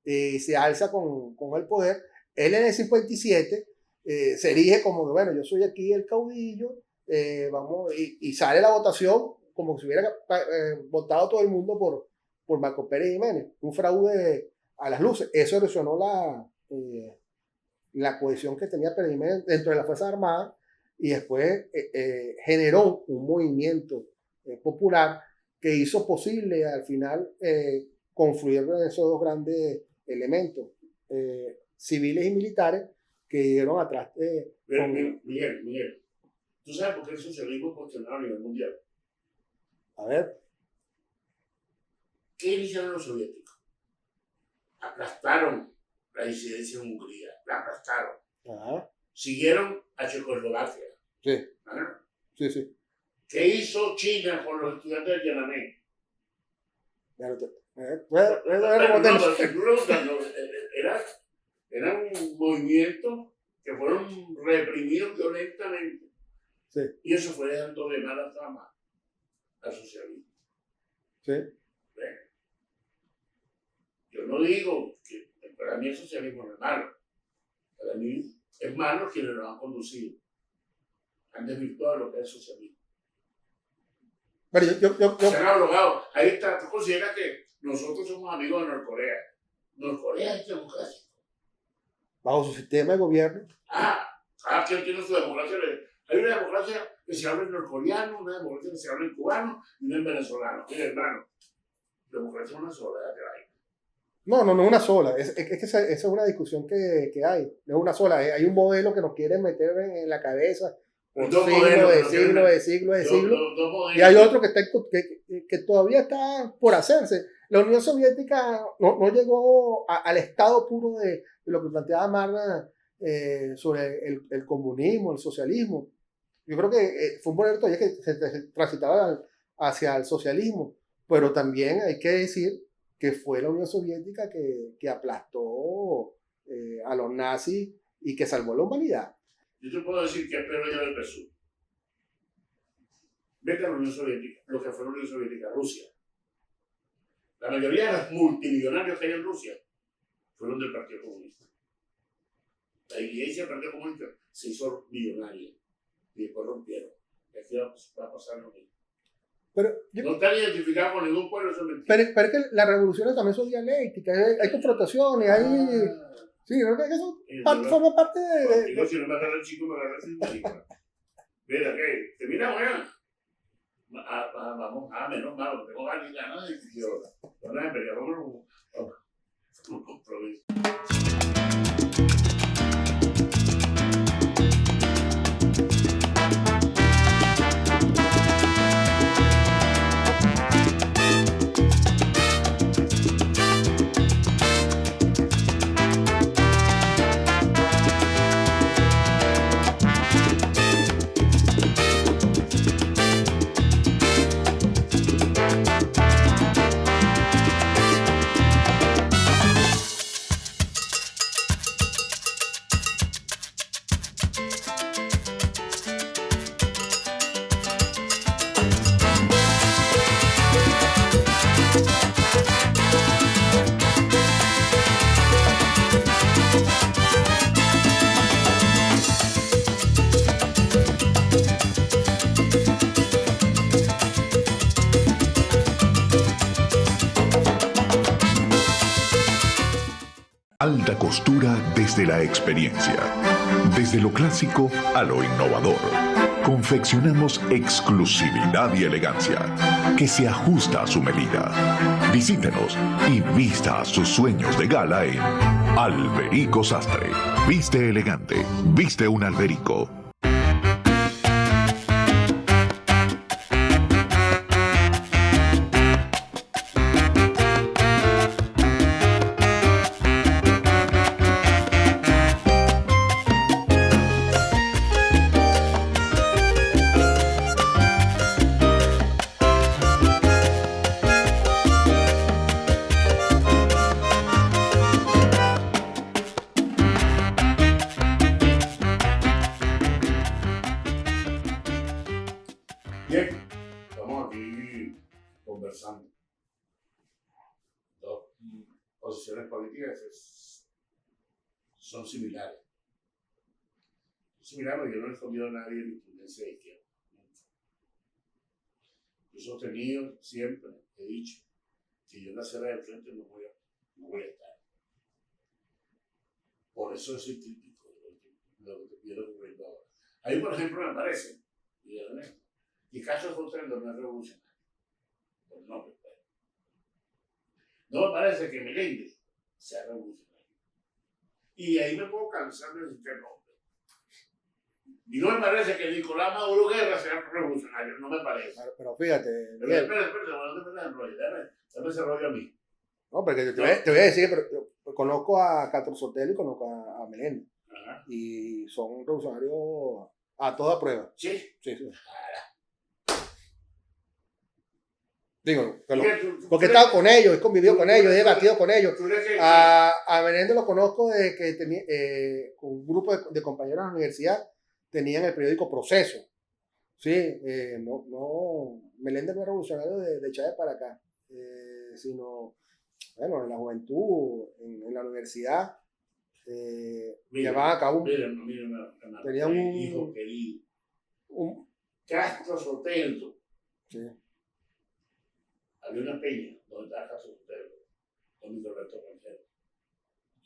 se alza con el poder. Él en el 57 se erige como que, bueno, yo soy aquí el caudillo, vamos, y sale la votación como si hubiera votado todo el mundo por Marco Pérez Jiménez, un fraude a las luces. Eso erosionó la cohesión que tenía Pérez Jiménez dentro de las Fuerzas Armadas, y después generó un movimiento popular que hizo posible al final confluir esos dos grandes elementos, civiles y militares, que dieron atrás. Miguel, ¿tú sabes por qué el socialismo es cuestionado a nivel mundial? A ver. ¿Qué hicieron los soviéticos? Aplastaron la disidencia en Hungría, la aplastaron. Ajá. Siguieron a Checoslovaquia. Sí, ¿Vale? sí. ¿Qué hizo China con los estudiantes de Tiananmen? Eran movimientos que fueron reprimidos violentamente. Sí. Y eso fue dando de mala fama al socialismo. Sí. ¿Ven? Yo no digo que para mí el socialismo no es malo. Para mí es malo quienes lo han conducido. Han desvirtuado lo que es el socialismo. Pero Se han abrogado. Ahí está. ¿Tú consideras que nosotros somos amigos de Norcorea? Norcorea es democracia. bajo su sistema de gobierno. Cada quien tiene su democracia. Hay una democracia que se habla en norcoreano, una democracia que se habla en cubano y una en venezolano. Mira, hermano, democracia es una sola, ¿verdad? No, una sola. Es que esa es una discusión que hay. No es una sola. Hay un modelo que nos quieren meter en la cabeza por siglos. Y hay otro que todavía está por hacerse. La Unión Soviética no llegó al estado puro de lo que planteaba Marx sobre el comunismo, el socialismo. Yo creo que fue un modelo todavía que se transitaba hacia el socialismo, pero también hay que decir que fue la Unión Soviética que aplastó a los nazis y que salvó la humanidad. Yo te puedo decir que espero yo del PSUV. Vete a la Unión Soviética, lo que fue la Unión Soviética, Rusia. La mayoría de los multimillonarios que hay en Rusia fueron del Partido Comunista. La iglesia del Partido Comunista se hizo millonaria y después rompieron. Aquí va a pasar lo mismo. Pero no están identificados con ningún pueblo, eso es mentira. Pero es que las revoluciones también son dialécticas, hay confrontaciones, hay... Sí, creo que eso forma parte de... Digo, si no me agarra el chico, me agarra el chico. Mira, ¿qué? ¿Te mira, weón? Vamos, menos mal, tengo ganas de discusión. Vamos a un compromiso. Alta costura desde la experiencia. Desde lo clásico a lo innovador. Confeccionamos exclusividad y elegancia que se ajusta a su medida. Visítenos y vista sus sueños de gala en Alberico Sastre. Viste elegante, viste un Alberico. políticas son similares. Similares, yo no he respondido a nadie mi tendencia de izquierda. Yo he sostenido siempre, he dicho, que yo en la acera del frente no voy a estar. Por eso soy crítico de lo que viene ocurriendo ahora. Ahí, por ejemplo, me parece, y Castro Sotelo no es revolucionario. Por nombre. No me parece que Meléndez sea revolucionario. Y ahí me puedo cansar de este nombre. Y no me parece que Nicolás Maduro Guerra sea revolucionario, no me parece. Pero fíjate, Pero Miguel, espera, no te metas en rollo, dame ese rollo a mí. no, porque te voy a decir, pero yo conozco a Castro Sotelo y conozco a Meléndez. Ajá. Y son revolucionarios a toda prueba. Sí. Sí, sí. Ahora, Digo, Miguel, porque he estado con ellos, he convivido con ellos, he debatido con ellos. ¿tú crees que A Meléndez lo conozco desde que tenía, con un grupo de compañeros de la universidad tenían el periódico Proceso. Sí, Meléndez no es revolucionario de Chávez para acá, sino, bueno, en la juventud, en la universidad, llevaban a cabo tenían un hijo querido, Castro Sotelo. Sí. Había una peña donde estaba Castro Sotelo, con Roberto Rangel.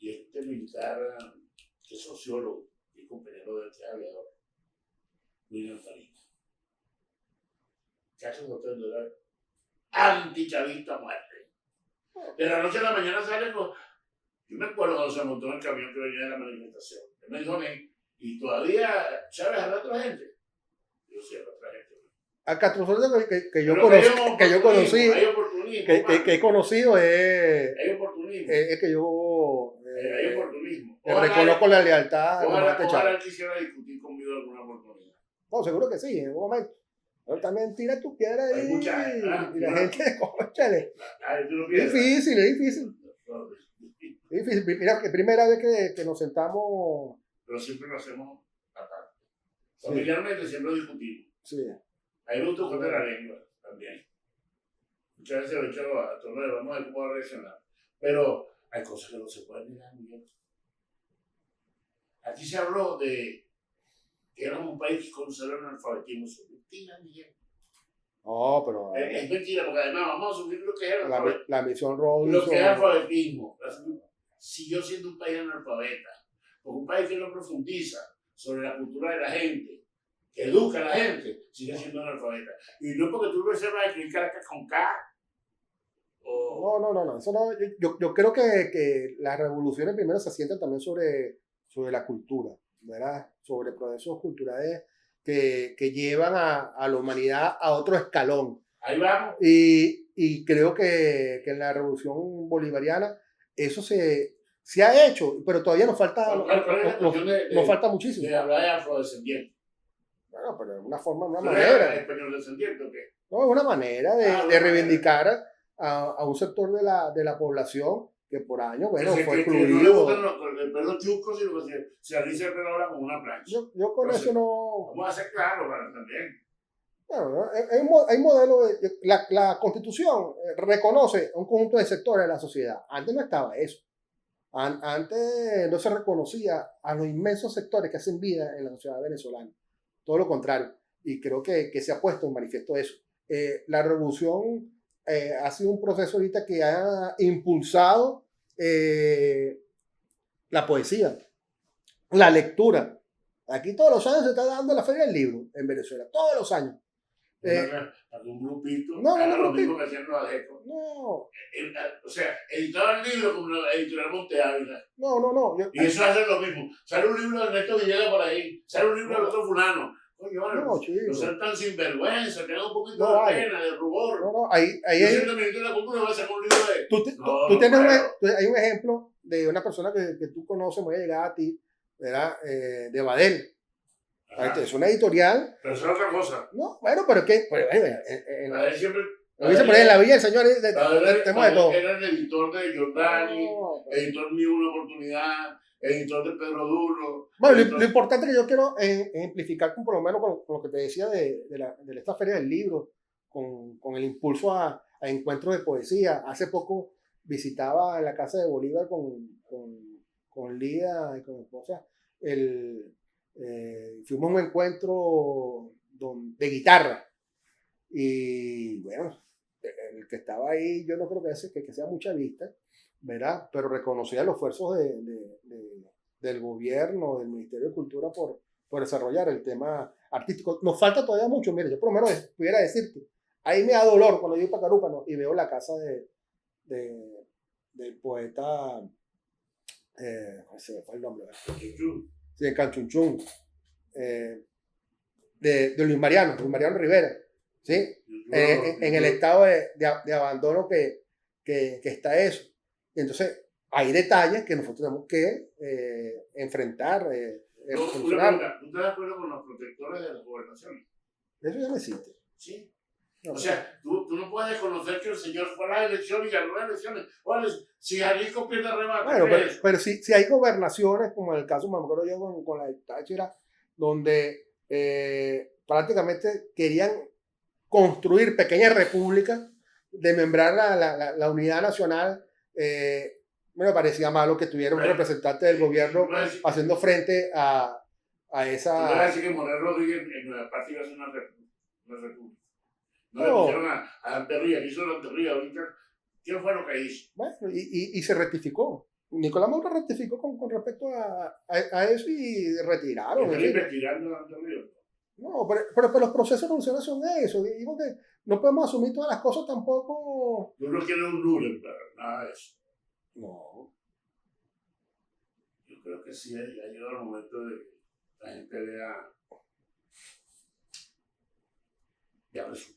Y este militar, que es sociólogo y compañero del aviador, William Farina. Castro Sotelo era antichavista a muerte. De la noche a la mañana sale con... Yo me acuerdo cuando se montó en el camión que venía de la manifestación. Él me dijo a mí, y todavía Chávez habla a otra gente. Yo sí hablo a otra gente. A Castro Sotelo que yo conocí, que he conocido es que yo hay oportunismo. reconozco la lealtad. Ojalá quisiera discutir conmigo alguna oportunidad. No, seguro que sí, en un momento. Pero también tira tu piedra ahí. Hay mucha, y la gente, cónchale. Es difícil. Mira, que primera vez que nos sentamos. Pero siempre lo hacemos aparte. Familiarmente siempre discutimos. Sí. A mí me gusta jugar de la lengua también. Muchas veces lo he echado a todos, vamos a ver cómo va a reaccionar. Pero hay cosas que no se pueden negar, Miguel. Aquí se habló de que éramos un país con cero analfabetismo. Es mentira, Miguel. No, pero. Es mentira, porque además vamos a subir lo que es analfabetismo. La misión Robinson. Lo que es alfabetismo. Siguió siendo un país analfabeta. Porque un país que no profundiza sobre la cultura de la gente, que educa a la gente, sigue siendo analfabeta. Y no es porque tú no sepas escribir Caracas con K. No. Eso no, yo creo que las revoluciones primero se asientan también sobre la cultura, ¿verdad? Sobre procesos culturales que llevan a la humanidad a otro escalón. Ahí vamos. Y creo que en la revolución bolivariana eso se ha hecho, pero todavía nos falta, nos falta muchísimo. De hablar de afrodescendiente. Bueno, pero de una forma, una ¿Pero manera. es español descendiente o qué? No, es una manera de reivindicar a un sector de la población que por años, bueno, fue excluido. No le gustan el pelo chusco, sino que se alicia el pelo ahora con una plancha. Yo con eso no... Vamos a ser claros para también. Bueno, hay modelos, la Constitución reconoce un conjunto de sectores de la sociedad. Antes no estaba eso. Antes no se reconocía a los inmensos sectores que hacen vida en la sociedad venezolana. Todo lo contrario. Y creo que se ha puesto en manifiesto eso. La revolución ha sido un proceso ahorita que ha impulsado la poesía, la lectura. Aquí todos los años se está dando la Feria del Libro en Venezuela. Todos los años. Algún grupito, no, lo mismo que hacían los adecos. No. O sea, editaban libros como la editorial Monte Ávila. No. Y eso hace lo mismo. Sale un libro de Ernesto Villegas por ahí, sale un libro de otro fulano. Coño, vale, no sean tan sinvergüenza, tengan un poquito de pena, de rubor. No, ahí yo siendo ministro de la cultura voy a sacar un libro de... Tú tienes hay un ejemplo de una persona que tú conoces, voy a llegar a ti, ¿verdad? De Badel. Es una editorial. Pero eso es otra cosa. No, bueno, pero ¿qué? Badel siempre... Lo dice por ahí en la Villa del Señor. Tenemos de todo. Era el editor de Giordani, editor mío Una Oportunidad, editor de Pedro Duro. Bueno, lo importante que yo quiero ejemplificar por lo menos con lo que te decía de esta Feria del Libro, con el impulso a encuentros de poesía. Hace poco visitaba en la casa de Bolívar con Lía y con mi esposa, fuimos a un encuentro de guitarra. Y bueno, el que estaba ahí, yo no creo que sea mucha vista, ¿verdad? Pero reconocía los esfuerzos del gobierno, del Ministerio de Cultura por desarrollar el tema artístico. Nos falta todavía mucho, mire, yo por lo menos pudiera decirte, ahí me da dolor cuando yo voy para Carúpano y veo la casa del poeta, se me fue el nombre, sí, de Canchunchún, de Luis Mariano Rivera, ¿sí? En el estado de abandono que está eso. Y entonces hay detalles que nosotros tenemos que enfrentar. ¿Tú estás de acuerdo con los protectores de las gobernaciones? Eso ya no existe. Sí. No, O sea, tú no puedes conocer que el señor fue a las elecciones y ganó las elecciones. Bueno, si Jalisco pierde remate. bueno, pero si hay gobernaciones, como en el caso, me acuerdo yo con la de Táchira, donde prácticamente querían construir pequeñas repúblicas, desmembrar la unidad nacional. Me parecía malo que tuviera un representante del gobierno haciendo frente a esa... ¿Tú vas a decir que Morel Rodríguez en Nueva Parte iba a ser una república? No le pusieron a Anterría, hizo la Anterría ahorita. ¿Qué fue lo que hizo? Bueno, y se rectificó. Nicolás Maduro rectificó con respecto a eso y retiraron. ¿Están investigando a Anterría? No, pero los procesos revolucionarios son eso. Digo que no podemos asumir todas las cosas tampoco. Tú no quieres un Nuremberg, nada de eso. No. Yo creo que sí, ha llegado el momento de que la gente vea resultados.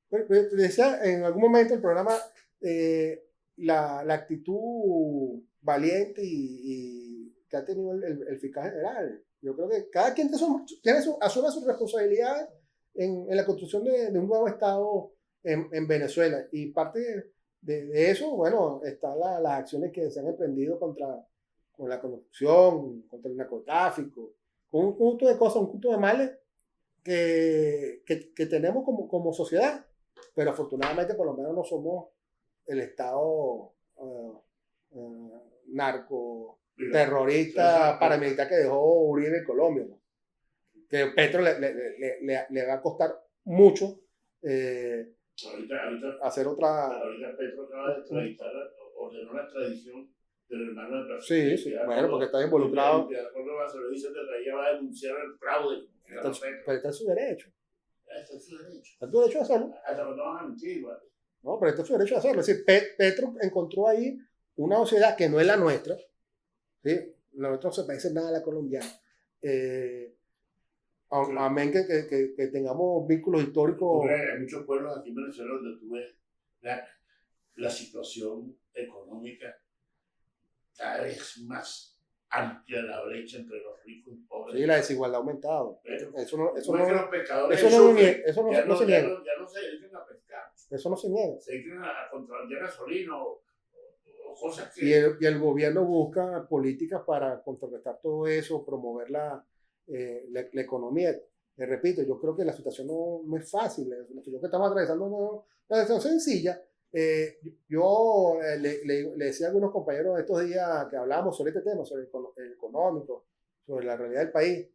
Pero te decía en algún momento el programa la actitud valiente y que ha tenido el fiscal general. Yo creo que cada quien asume sus responsabilidades en la construcción de un nuevo Estado en Venezuela. Y parte de eso, bueno, están las acciones que se han emprendido con la corrupción, contra el narcotráfico, con un conjunto de cosas, un conjunto de males que tenemos como sociedad. Pero afortunadamente por lo menos no somos el Estado narco terrorista paramilitar que dejó Uribe en Colombia, ¿no? Que Petro le va a costar mucho Ahorita hacer otra. Ahorita Petro acaba de extraditar, ordenó la extradición del hermano de Sí, Brasil. sí, bueno, porque está involucrado. De acuerdo a lo dice que ella va a denunciar el fraude. Pero está en su derecho. Está en su derecho. Está en su derecho a hacerlo. Hasta no van a mentir, ¿vale? No, pero está en su derecho a hacerlo. Es decir, Petro encontró ahí una sociedad que no es la nuestra. ¿Sí? La nuestra no se parece nada a la colombiana. Amén que tengamos vínculos históricos. Hay muchos pueblos aquí en Venezuela donde tú ves la situación económica cada vez más amplia, la brecha entre los ricos y pobres. Sí, la desigualdad ha aumentado. Eso no se niega. Ya no se dedican a pescar. Eso no se niega. Se dedican a contrabandear gasolina o cosas que... Y el gobierno busca políticas para contrarrestar todo eso, promover la economía. Le repito, yo creo que la situación no es fácil. La situación que estamos atravesando no es una situación sencilla. Yo le decía a algunos compañeros estos días que hablábamos sobre este tema, sobre el económico, sobre la realidad del país.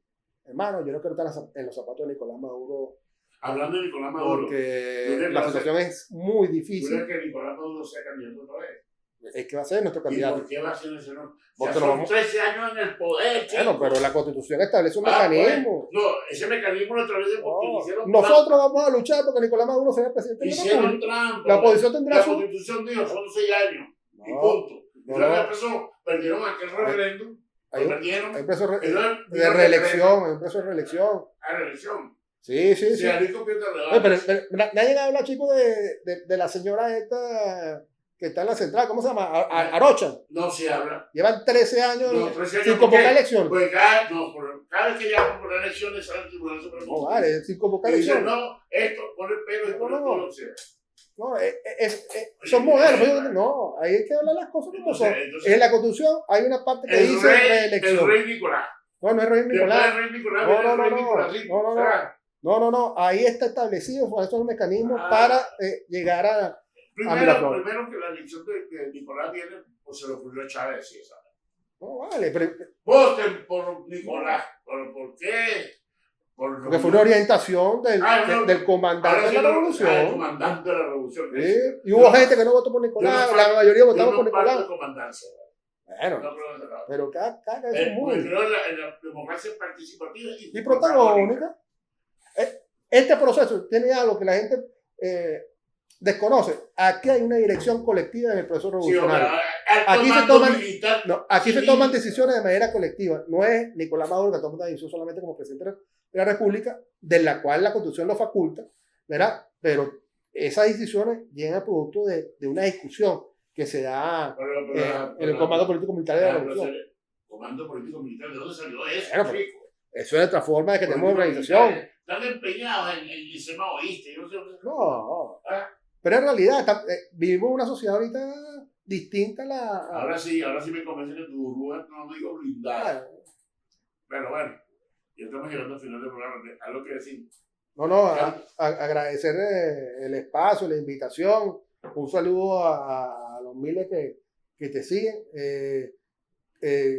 Hermano, yo no quiero estar en los zapatos de Nicolás Maduro. Hablando de Nicolás Maduro, porque la situación es muy difícil. ¿Tú crees que Nicolás Maduro sea candidato otra vez? Es que va a ser nuestro candidato. ¿Y por qué va a ser ese no? Porque ya son 13 años en el poder, chico. Bueno, pero la Constitución establece un mecanismo. Pues, no, ese mecanismo lo establecen porque hicieron nosotros vamos a luchar porque Nicolás Maduro sea presidente de la República. Hicieron trampa. La oposición tendrá la Constitución dijo, son 6 años. Y punto. Perdieron aquel referéndum. Hay un proceso de reelección. Hay un proceso de reelección. ¿A reelección? Sí. Pero nadie habla, chicos, de la señora esta que está en la central, ¿cómo se llama? Arocha. No se habla. Llevan 13 años, 13 años sin convocar elecciones. Pues cada vez que llaman por elecciones sale el Tribunal Supremo. No, vale, sin convocar elecciones. elecciones. No, esto, pone el pelo y pone todo lo que sea. No, son modelos. No, hay que hablar las cosas como son. En la Constitución hay una parte que dice reelección. El rey Nicolás. No es rey Nicolás. No. Ahí está establecido, son estos mecanismos para llegar a Miraflores. Primero que la elección de Nicolás viene, pues se le ocurrió a Chávez, sí, ¿sabes? No, vale, pero Voten por Nicolás. ¿Por qué? porque fue una orientación del comandante de la El revolución. comandante de la revolución. Sí, y hubo gente que no votó por Nicolás, la mayoría votamos por Nicolás. Bueno, pero cada cabeza es un mundo. Creo en la democracia participativa Y protagónica. Este proceso tiene algo que la gente desconoce. Aquí hay una dirección colectiva en el proceso revolucionario. Aquí se toman decisiones de manera colectiva. No es Nicolás Maduro que toma una decisión solamente como presidente de la República, de la cual la Constitución lo faculta, ¿verdad? Pero esas decisiones llegan al producto de una discusión que se da en el Comando Político Militar de la Revolución. Comando Político Militar, ¿de dónde salió eso? Bueno, eso es otra forma de que tenemos organización. Están empeñados en ser maoístas. No. Pero en realidad vivimos una sociedad ahorita distinta a la... Ahora sí me convence que tu burbuja no digo blindada. Pero bueno, ya estamos llegando al final del programa. ¿Algo que decir? Agradecer el espacio, la invitación. Un saludo a los miles que te siguen.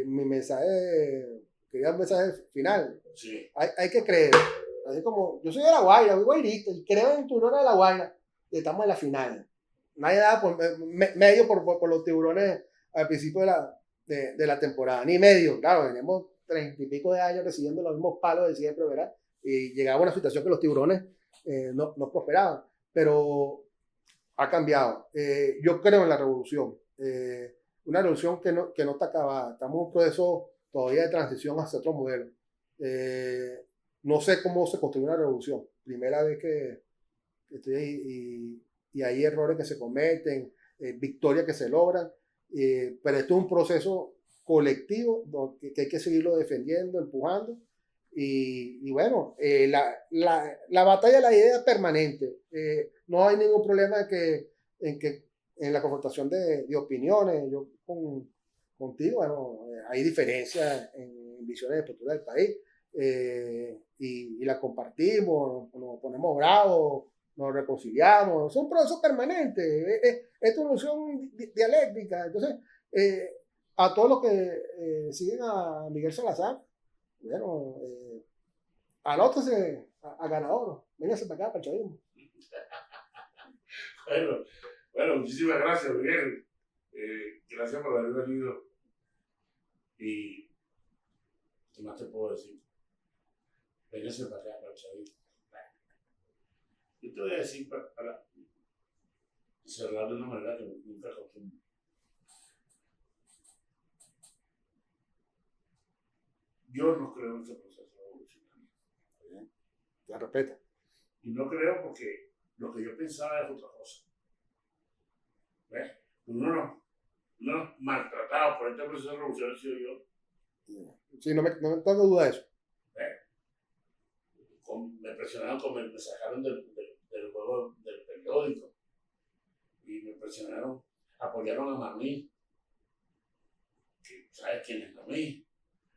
Mi mensaje, quería un mensaje final. Sí. Hay que creer. Así como yo soy de La Guaira, soy guairista, y creo en tiburones de La Guaira. Y estamos en la final. Nadie da por medio por los tiburones al principio de la temporada. Ni medio. Claro, tenemos 30 y pico de años recibiendo los mismos palos de siempre, ¿verdad? Y llegaba a una situación que los tiburones no prosperaban. Pero ha cambiado. Yo creo en la revolución. Una revolución que no está acabada. Estamos en un proceso todavía de transición hacia otro modelo. No sé cómo se construye una revolución. Primera vez que estoy ahí y hay errores que se cometen, victorias que se logran, pero esto es un proceso colectivo que hay que seguirlo defendiendo, empujando. Y bueno, la batalla de la idea es permanente. No hay ningún problema en la confrontación de opiniones. Yo contigo, bueno, hay diferencias en visiones de postura del país y la compartimos, nos ponemos bravos, nos reconciliamos. Es un proceso permanente. Es una noción dialéctica. Entonces, a todos los que siguen a Miguel Salazar, bueno, anótese a ganador. Véngase para acá, para el chavismo. Bueno, muchísimas gracias, Miguel. Gracias por haber venido. Y ¿qué más te puedo decir? Véngase para acá, para el chavismo. Yo te voy a decir para cerrar de una manera que nunca acostumbro. Yo no creo en ese proceso revolucionario. La respeta. Y no creo porque lo que yo pensaba es otra cosa. ¿Ves? Uno maltratado por este proceso revolucionario he sido yo. Sí, no tengo duda de eso. Me presionaron, me sacaron del juego del periódico. Y me presionaron, apoyaron a Mamí. ¿Sabes quién es Mamí?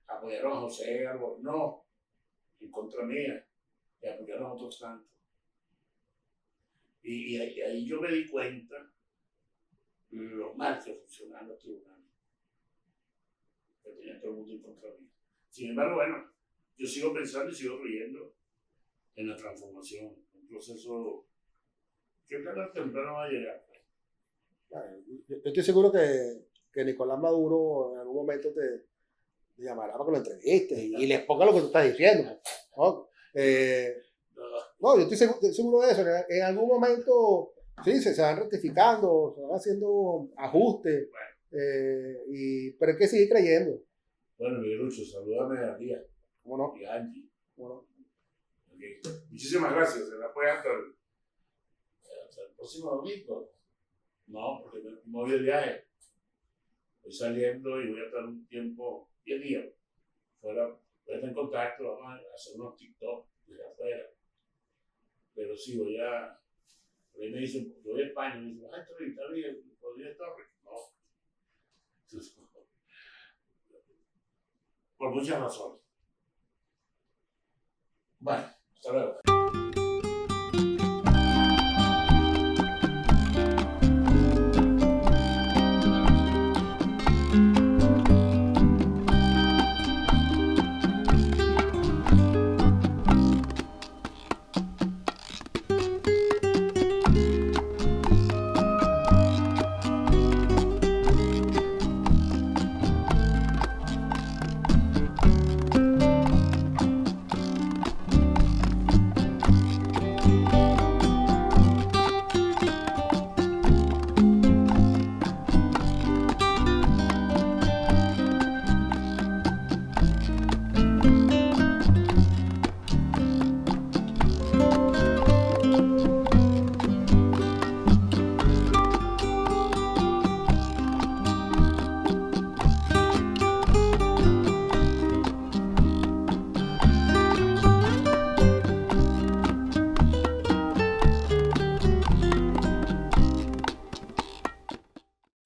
Apoyaron a José Albornoz en contra mía y apoyaron a otros tantos. Y ahí yo me di cuenta lo mal que funcionaban los tribunales. Que tenía todo el mundo en contra mí. Sin embargo, bueno, yo sigo pensando y sigo creyendo en la transformación, un proceso que tarde o temprano va a llegar. Yo estoy seguro que Nicolás Maduro en algún momento te llamará para que lo entrevistes y les ponga lo que tú estás diciendo, ¿no? No, yo estoy seguro de eso. En algún momento sí, se van rectificando, se van haciendo ajustes, pero hay que seguir creyendo. Bueno, Miguelucho, salúdame a Día. ¿Cómo no? Y a Angie. ¿Cómo no? Okay. Muchísimas gracias. Se la puede hasta el próximo domingo. No, porque me voy de viaje. Estoy saliendo y voy a estar un tiempo, 10 días, fuera. Voy a estar en contacto, vamos a hacer unos TikTok desde afuera. Pero sí, por ahí me dicen, yo voy a España, me dicen, está bien, ¿podría estar? No. Por muchas razones. Bueno, hasta luego.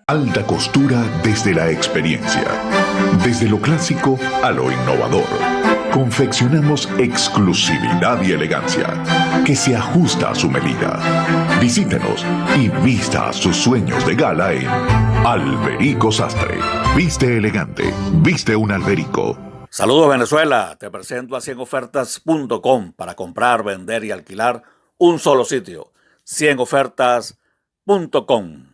Alta costura desde la experiencia. Desde lo clásico a lo innovador. Confeccionamos exclusividad y elegancia que se ajusta a su medida. Visítenos y vista sus sueños de gala en Alberico Sastre. Viste elegante, viste un Alberico. Saludos Venezuela, te presento a 100ofertas.com para comprar, vender y alquilar un solo sitio. 100ofertas.com.